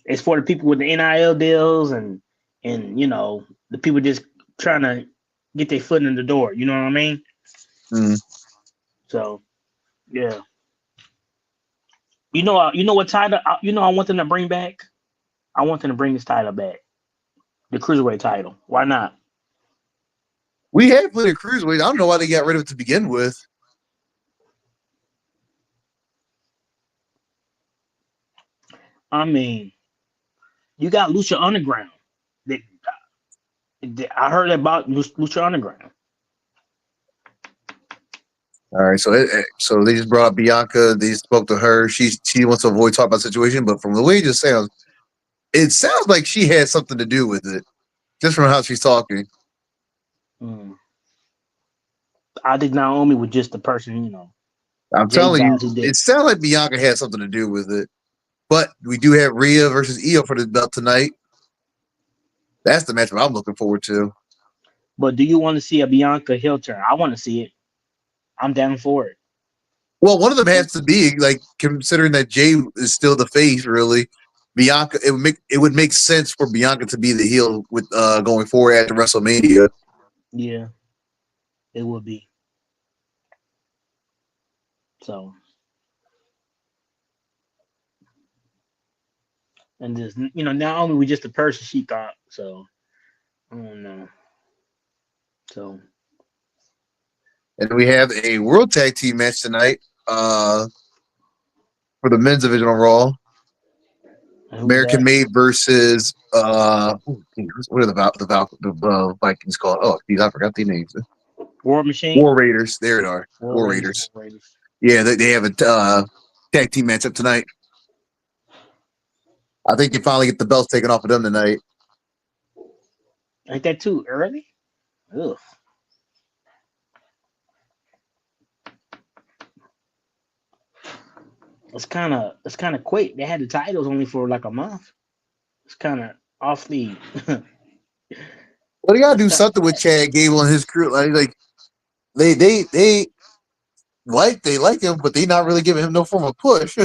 It's for the people with the NIL deals and the people just trying to get their foot in the door. You know what I mean? Mm. So yeah, you know what title? I want them to bring back. I want them to bring this title back, the cruiserweight title. Why not? We had plenty of cruiserweights. I don't know why they got rid of it to begin with. I mean, you got Lucha Underground. They, I heard about Lucha Underground. All right, so they just brought up Bianca. They spoke to her. She wants to avoid talking about the situation, but from the way it sounds like she had something to do with it, just from how she's talking. Mm. I think Naomi was just the person, I'm Jay telling you, Styles who did. it sounds like Bianca had something to do with it. But we do have Rhea versus Io for the belt tonight. That's the match I'm looking forward to. But do you want to see a Bianca heel turn? I want to see it. I'm down for it. Well, one of them has to be like considering that Jay is still the face. Really, Bianca. It would make sense for Bianca to be the heel with going forward after WrestleMania. Yeah, it would be. So, and just Naomi was just the person she thought. So I don't know. So And we have a World Tag Team match tonight for the men's division on Raw. who's American that? Made versus what are the Vikings called? Oh, geez, I forgot the names. War Machine. War Raiders. There it are. War Raiders. War Raiders. Yeah, they have a tag team matchup tonight. I think you finally get the belts taken off of them tonight. Ain't that too early? Ugh. It's kind of quick. They had the titles only for like a month. It's kind of awfully. Well, they gotta That's do kind of something with fast. Chad Gable and his crew. Like they like him, but they not really giving him no form of push.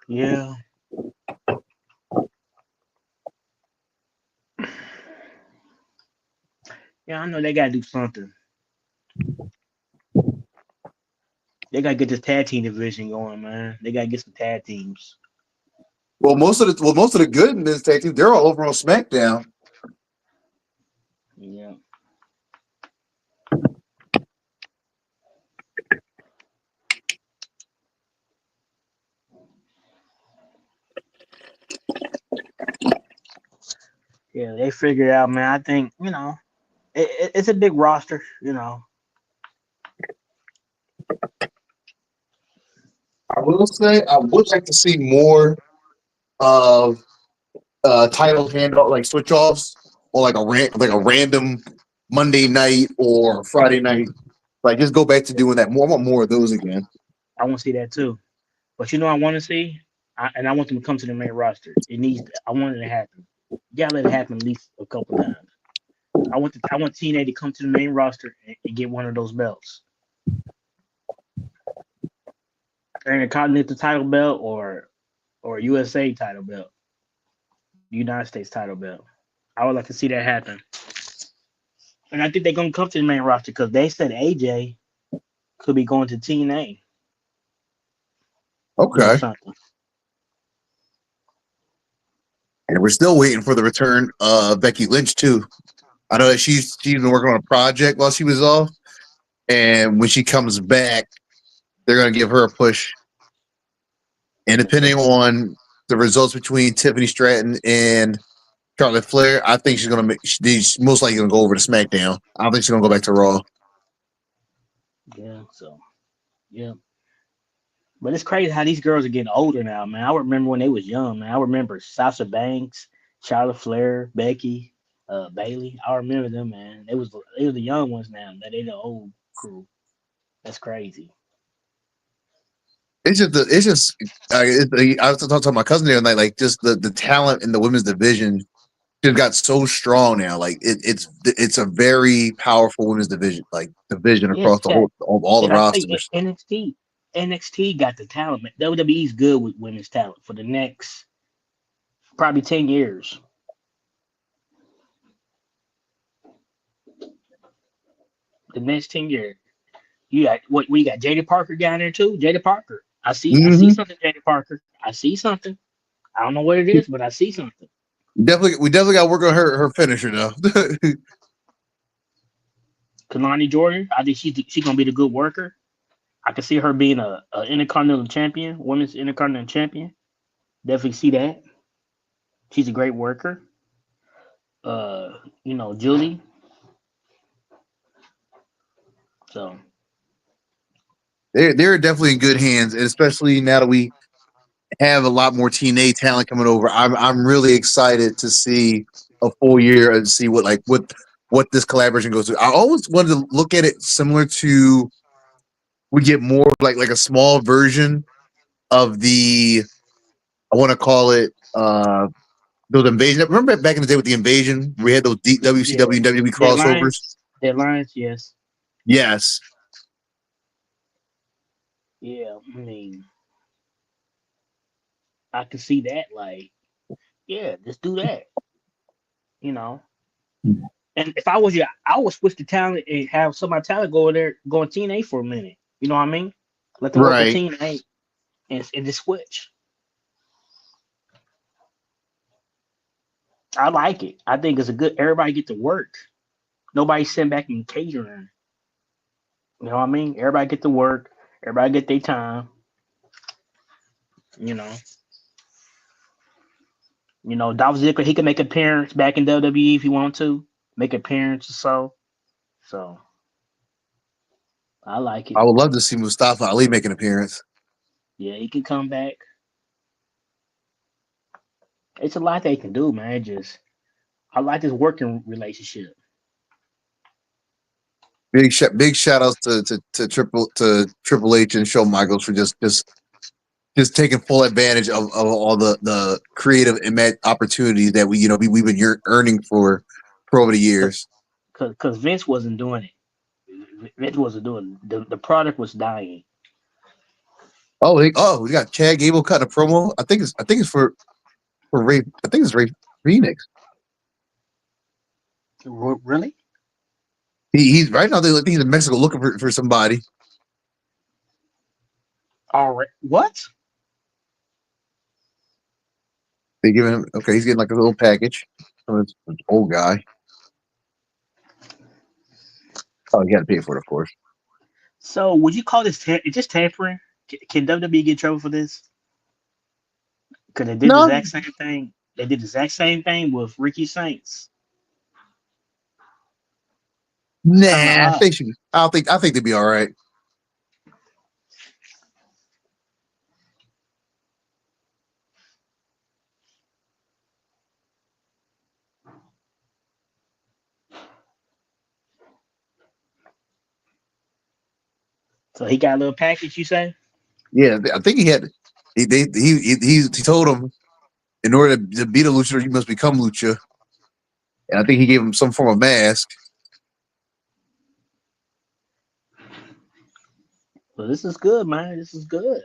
Yeah. Yeah, I know they gotta do something. They gotta get this tag team division going, man. They gotta get some tag teams. Most of the good in this tag team, they're all over on SmackDown. Yeah. Yeah, they figured it out, man. I think, it's a big roster. I will say I would like to see more of title handoff, like switch offs, or like a random Monday night or Friday night. Like just go back to doing that more. I want more of those again. I want to see that too. But I want to see, and I want them to come to the main roster. I want it to happen. You gotta let it happen at least a couple times. I want TNA to come to the main roster and get one of those belts. Intercontinental title belt or or a USA title belt, United States title belt. I would like to see that happen. And I think they're gonna come to the main roster because they said AJ could be going to TNA doing Okay. something. And we're still waiting for the return of Becky Lynch too. I know that she's been working on a project while she was off, and when she comes back, they're going to give her a push. And depending on the results between Tiffany Stratton and Charlotte Flair, I think she's going to make. She's most likely going to go over to SmackDown. I don't think she's going to go back to Raw. Yeah, so yeah. But it's crazy how these girls are getting older now, man. I remember when they was young, man. I remember Sasha Banks, Charlotte Flair, Becky, Bayley. I remember them, man. They were the young ones now. That they the old crew. That's crazy. I was talking to my cousin the other night, like just the talent in the women's division just got so strong now. Like it's a very powerful women's division Yeah, across the Chad. whole all the Chad, I think rosters. NXT got the talent, man. WWE is good with women's talent for the next probably 10 years. The next 10 years, you got what? We got Jada Parker down there too. Jada Parker. I see Mm-hmm. something, Jada Parker. I see something. I don't know what it is, but I see something. We definitely got to work on her finisher though. Kalani Jordan. I think she's gonna be the good worker. I can see her being a intercontinental champion, women's intercontinental champion. Definitely see that. She's a great worker. Julie. So They're definitely in good hands, and especially now that we have a lot more TNA talent coming over. I'm really excited to see a full year and see what this collaboration goes to. I always wanted to look at it similar to we get more like a small version of the I want to call it those invasion. Remember back in the day with the invasion, we had those yeah, WCW and WWE crossovers. deadlines. Deadlines. Yes. Yes, Yeah. I mean, I can see that. Like, yeah, just do that. You know. And if I was you, I would switch the talent and have some of my talent go over there, go in TNA for a minute. You know what I mean? Let them work with right. TNA and just switch. I like it. I think it's a good. Everybody get to work. Nobody sitting back and catering. You know what I mean? Everybody get to work. Everybody get their time. You know. Dolph Ziggler he can make appearance back in WWE if he want to make appearance or so. So I like it. I would love to see Mustafa Ali make an appearance. Yeah, he can come back. It's a lot they can do, man. Just I like this working relationship. Big shout outs to Triple H and Shawn Michaels for just taking full advantage of all the creative and opportunities that we've been earning for over the Cause, years. cause Vince wasn't doing it. Vince wasn't doing it. The product was dying. We got Chad Gable cutting a promo. I think it's for Ray. I think it's Ray Phoenix. Really? He's right now. They think he's in Mexico looking for somebody. All right. What? They giving him okay. He's getting like a little package. Oh, it's an old guy. Oh, he got to pay for it, of course. So would you call this just tampering? Can WWE get in trouble for this? Because they did the No, exact same thing. They did the exact same thing with Ricky Saints. Kind of nah. odd. I think they'd be all right. So he got a little package, you say? Yeah, I think he had. He told him in order to beat a luchador, you must become lucha. And I think he gave him some form of mask. Well, this is good, man. This is good.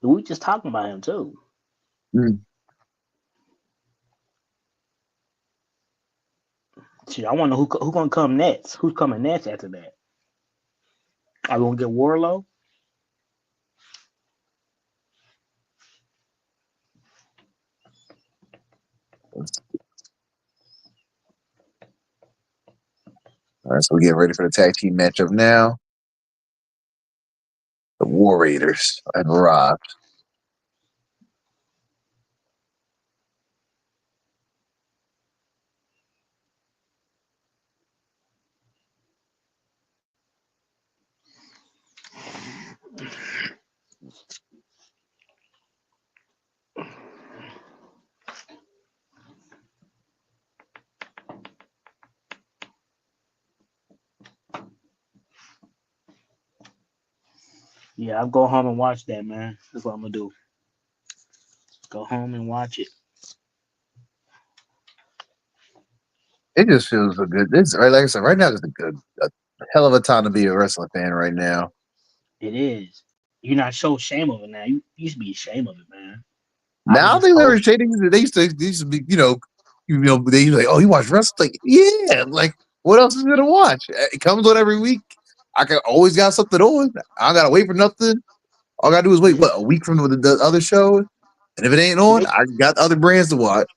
We just talking about him too. Mm. Shit, I want to know who gonna come next. Who's coming next after that? Are we gonna get Warlow? All right, so we're getting ready for the tag team matchup now. The War Raiders have arrived. Yeah, I'll go home and watch that, man. That's what I'm gonna do. Go home and watch it. It just feels a good. It's right, like I said, right now is a hell of a time to be a wrestling fan right now. It is. You're not so ashamed of it now. You used to be ashamed of it, man. I was Now just they told are shading. They used to be, they used to be like, oh, you watch wrestling? Like, yeah, like what else is there to watch? It comes on every week. I can always got something on. I gotta wait for nothing. All I gotta do is wait, what, a week from the other show? And if it ain't on, they, I got other brands to watch.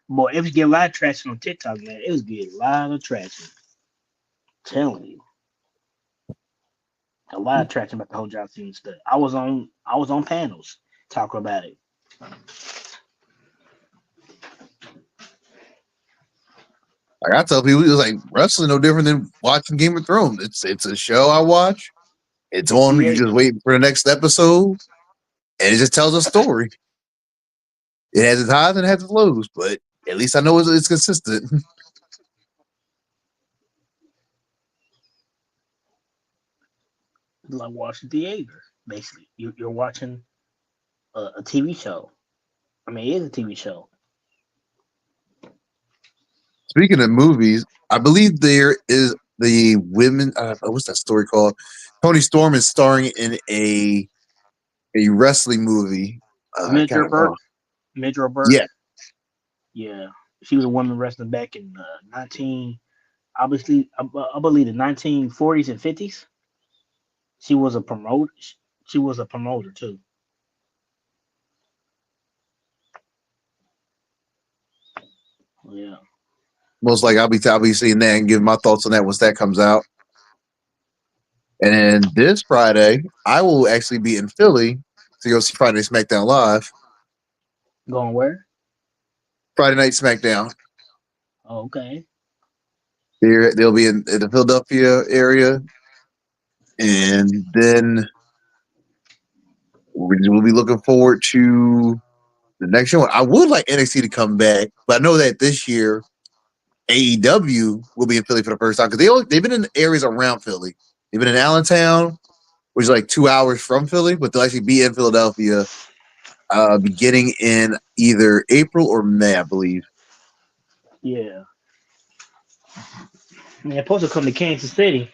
boy, it was getting a lot of traction on TikTok, man. It was getting a lot of traction. Telling you, a lot of traction about the whole John Cena stuff. I was on panels talking about it. Like I tell people, it's like wrestling no different than watching Game of Thrones. It's a show I watch. It's It's on. You create. just wait for the next episode, and it just tells a story. It has its highs and it has its lows, but at least I know it's consistent. Like watching theater, basically. You're watching a TV show. I mean, it is a TV show. Speaking of movies, I believe there is the women. What's that story called? Tony Storm is starring in a wrestling movie. I Midra can't. Burke. Oh, Midra Burke. yeah. Yeah, she was a woman wrestling back in 19. Obviously, I believe the 1940s and 50s. She was a promoter. She was a promoter too. Yeah. Most like I'll be seeing that and giving my thoughts on that once that comes out. And then this Friday, I will actually be in Philly to go see Friday SmackDown Live. Going where? Friday Night SmackDown. Oh, okay. They'll be in the Philadelphia area, and then we'll be looking forward to the next show. I would like NXT to come back, but I know that this year AEW will be in Philly for the first time because they've been in areas around Philly. They've been in Allentown, which is like 2 hours from Philly, but they'll actually be in Philadelphia beginning in either April or May, I believe. Yeah. Man, they're supposed to come to Kansas City.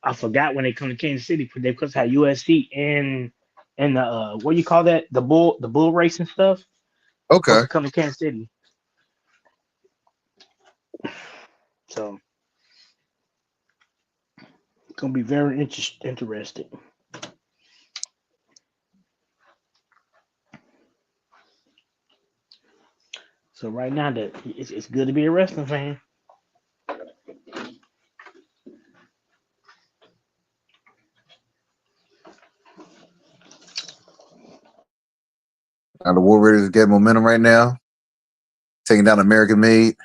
I forgot when they come to Kansas City, but they supposed to have USC and the what do you call that? The bull race and stuff. Supposed Okay. to come to Kansas City. So it's gonna be very interesting. So right now that it's good to be a wrestling fan. Now the War Raiders get momentum right now, taking down American Made.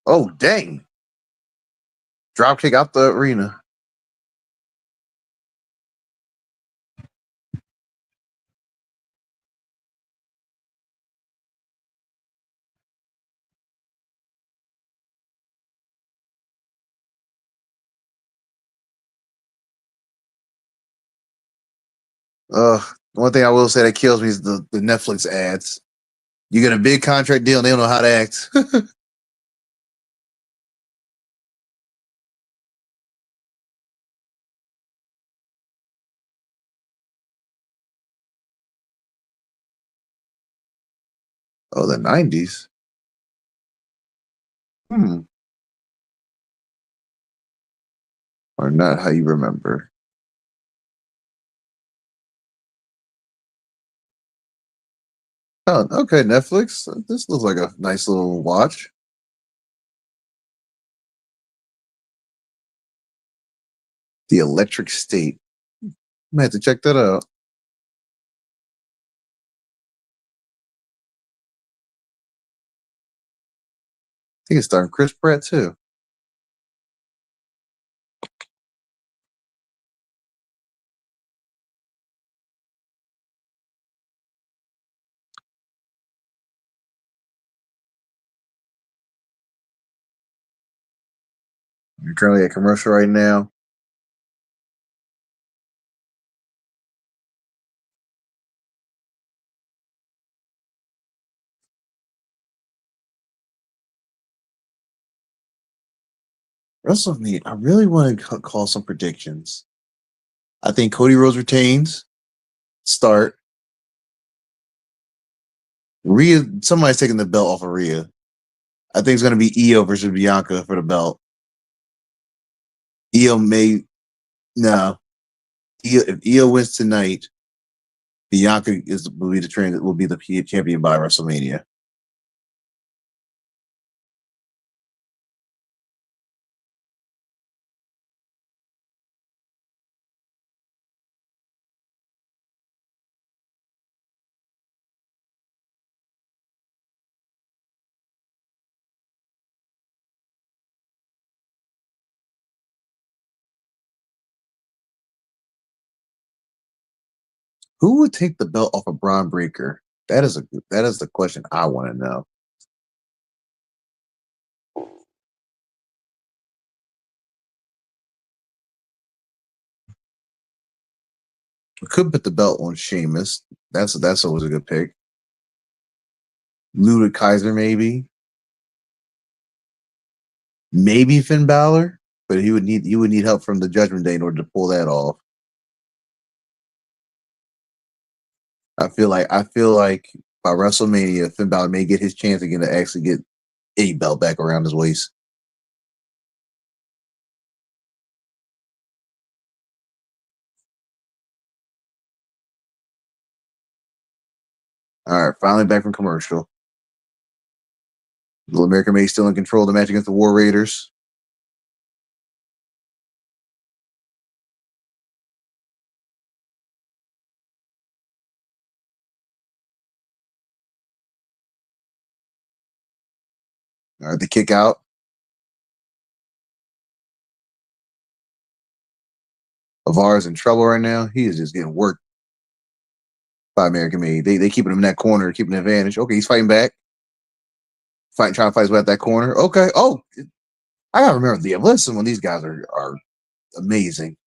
Oh, dang. Drop kick out the arena. One thing I will say that kills me is the Netflix ads. You get a big contract deal and they don't know how to act. Oh, the 90s. Or not how you remember. Oh, okay, Netflix. This looks like a nice little watch. The Electric State. I might have to check that out. I think it's starring Chris Pratt too. You're currently at commercial right now. WrestleMania. I really want to call some predictions. I think Cody Rhodes retains. Start. Rhea. Somebody's taking the belt off of Rhea. I think it's going to be Io versus Bianca for the belt. Io may no. If Io wins tonight, Bianca will be the trainer. Will be the champion by WrestleMania. Who would take the belt off of Braun Breaker? That is the question I want to know. We could put the belt on Sheamus. That's always a good pick. Ludwig Kaiser, maybe Finn Balor, but he would need help from the Judgment Day in order to pull that off. I feel like by WrestleMania, Finn Balor may get his chance again to actually get a belt back around his waist. All right, finally back from commercial. Little American May still in control of the match against the War Raiders. All right, the kick out. Avar's in trouble right now. He is just getting worked by American Made. They keeping him in that corner, keeping the advantage. Okay, he's fighting back. Trying to fight his way out that corner. Okay. Oh, I gotta remember the athleticism when these guys are amazing.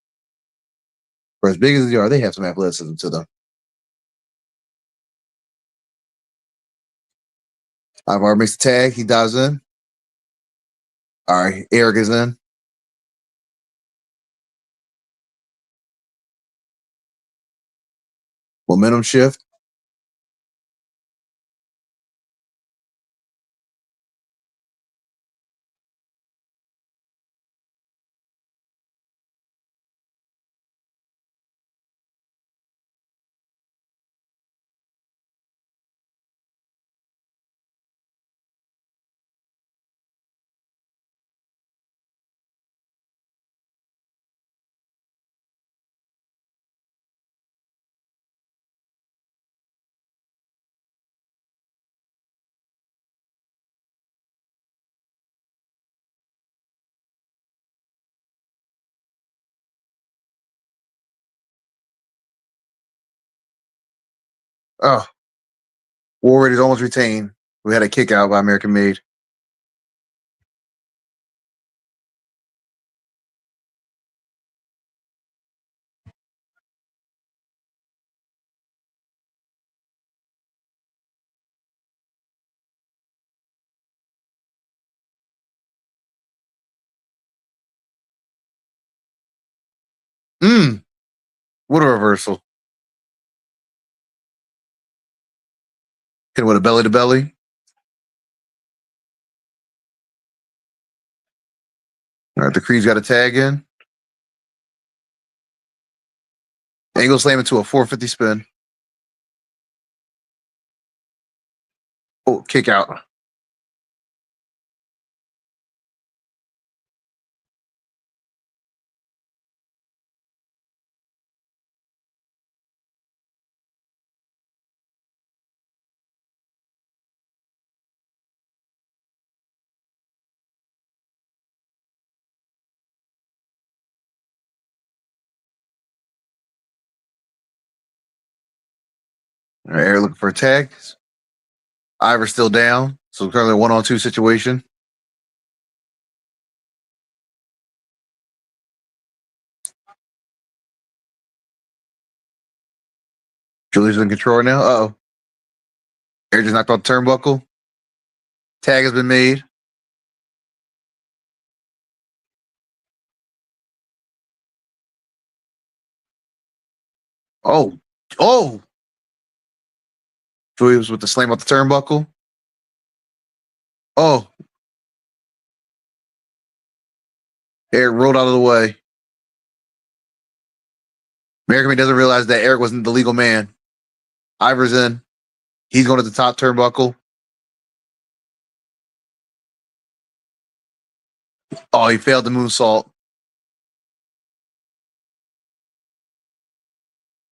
For as big as they are, they have some athleticism to them. Ivar makes the tag. He dives in. All right, Eric is in. Momentum shift. Oh, War Raiders almost retained. We had a kick out by American Made. What a reversal. Hit with a belly to belly. All right, the Creed's got a tag in. Angle slam into a 450 spin. Oh, kick out. All right, Eric looking for a tag. Ivor's still down. So currently a 1-on-2 situation. Julie's in control now. Uh-oh. Eric just knocked off the turnbuckle. Tag has been made. Oh. Oh. Julie was with the slam off the turnbuckle. Oh. Eric rolled out of the way. American doesn't realize that Eric wasn't the legal man. Ivor's in. He's going to the top turnbuckle. Oh, he failed the moonsault.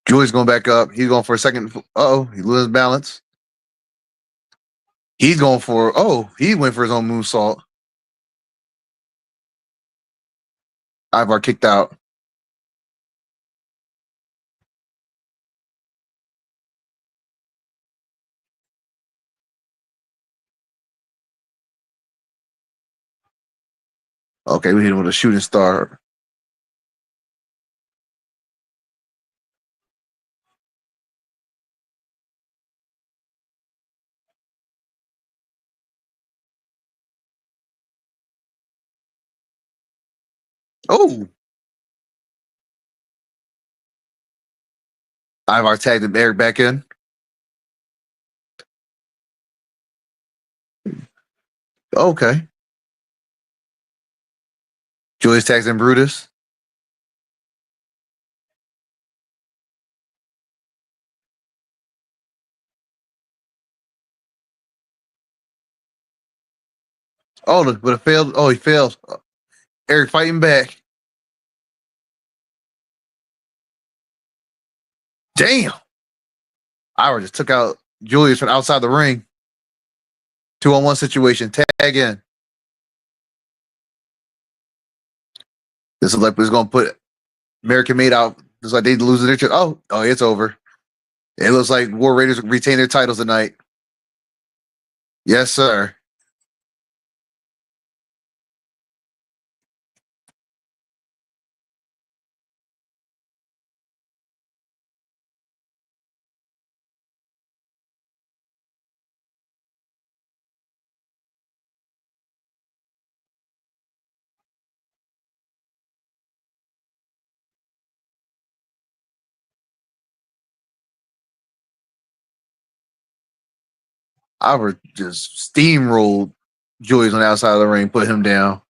Julie's going back up. He's going for a second. Uh-oh, he loses balance. He's going for, he went for his own moonsault. Ivar kicked out. Okay, we hit him with a shooting star. Oh. Ivar tagged Eric back in. Okay. Julius tags in Brutus. Oh, but it failed. Oh, he failed. Eric fighting back. Damn. Ivar just took out Julius from outside the ring. 2-on-1 situation. Tag in. This is like it's going to put American Made out. It's like they lose their interest. Oh, it's over. It looks like War Raiders retain their titles tonight. Yes, sir. Ivar just steamrolled Julius on the outside of the ring, put him down.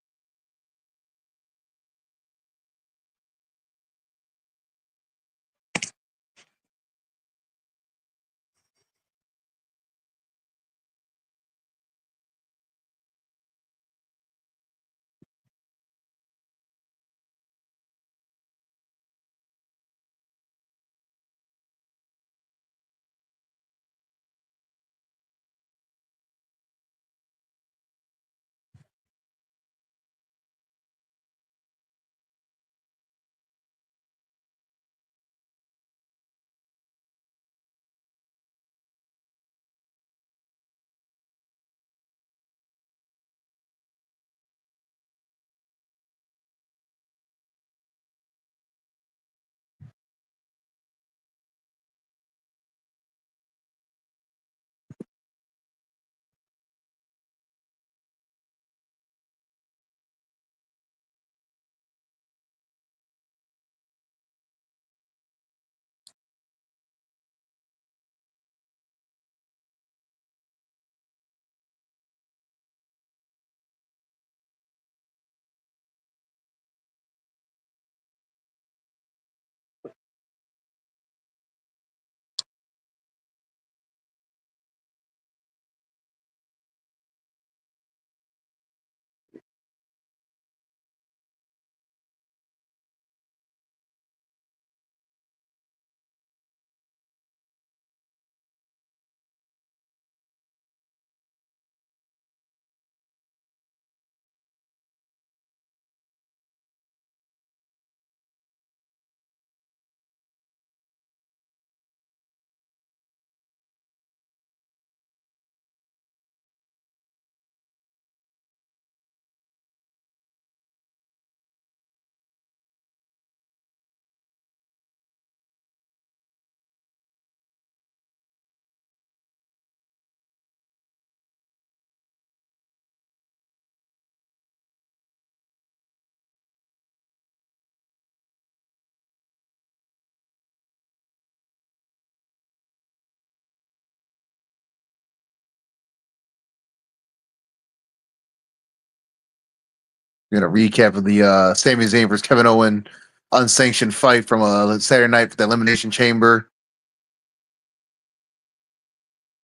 We're gonna recap of the Sami Zayn versus Kevin Owens unsanctioned fight from Saturday night for the Elimination Chamber.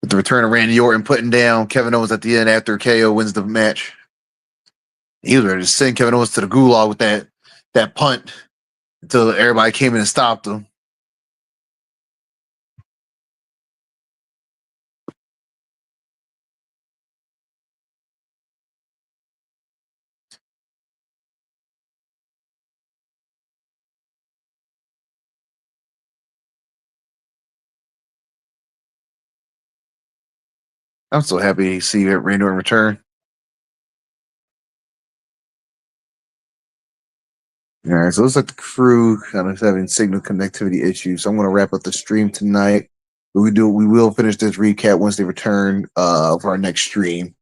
With the return of Randy Orton putting down Kevin Owens at the end after KO wins the match. He was ready to send Kevin Owens to the gulag with that punt until everybody came in and stopped him. I'm so happy to see Randy Orton return. All right, so it looks like the crew kind of having signal connectivity issues. So I'm going to wrap up the stream tonight. We will finish this recap once they return for our next stream.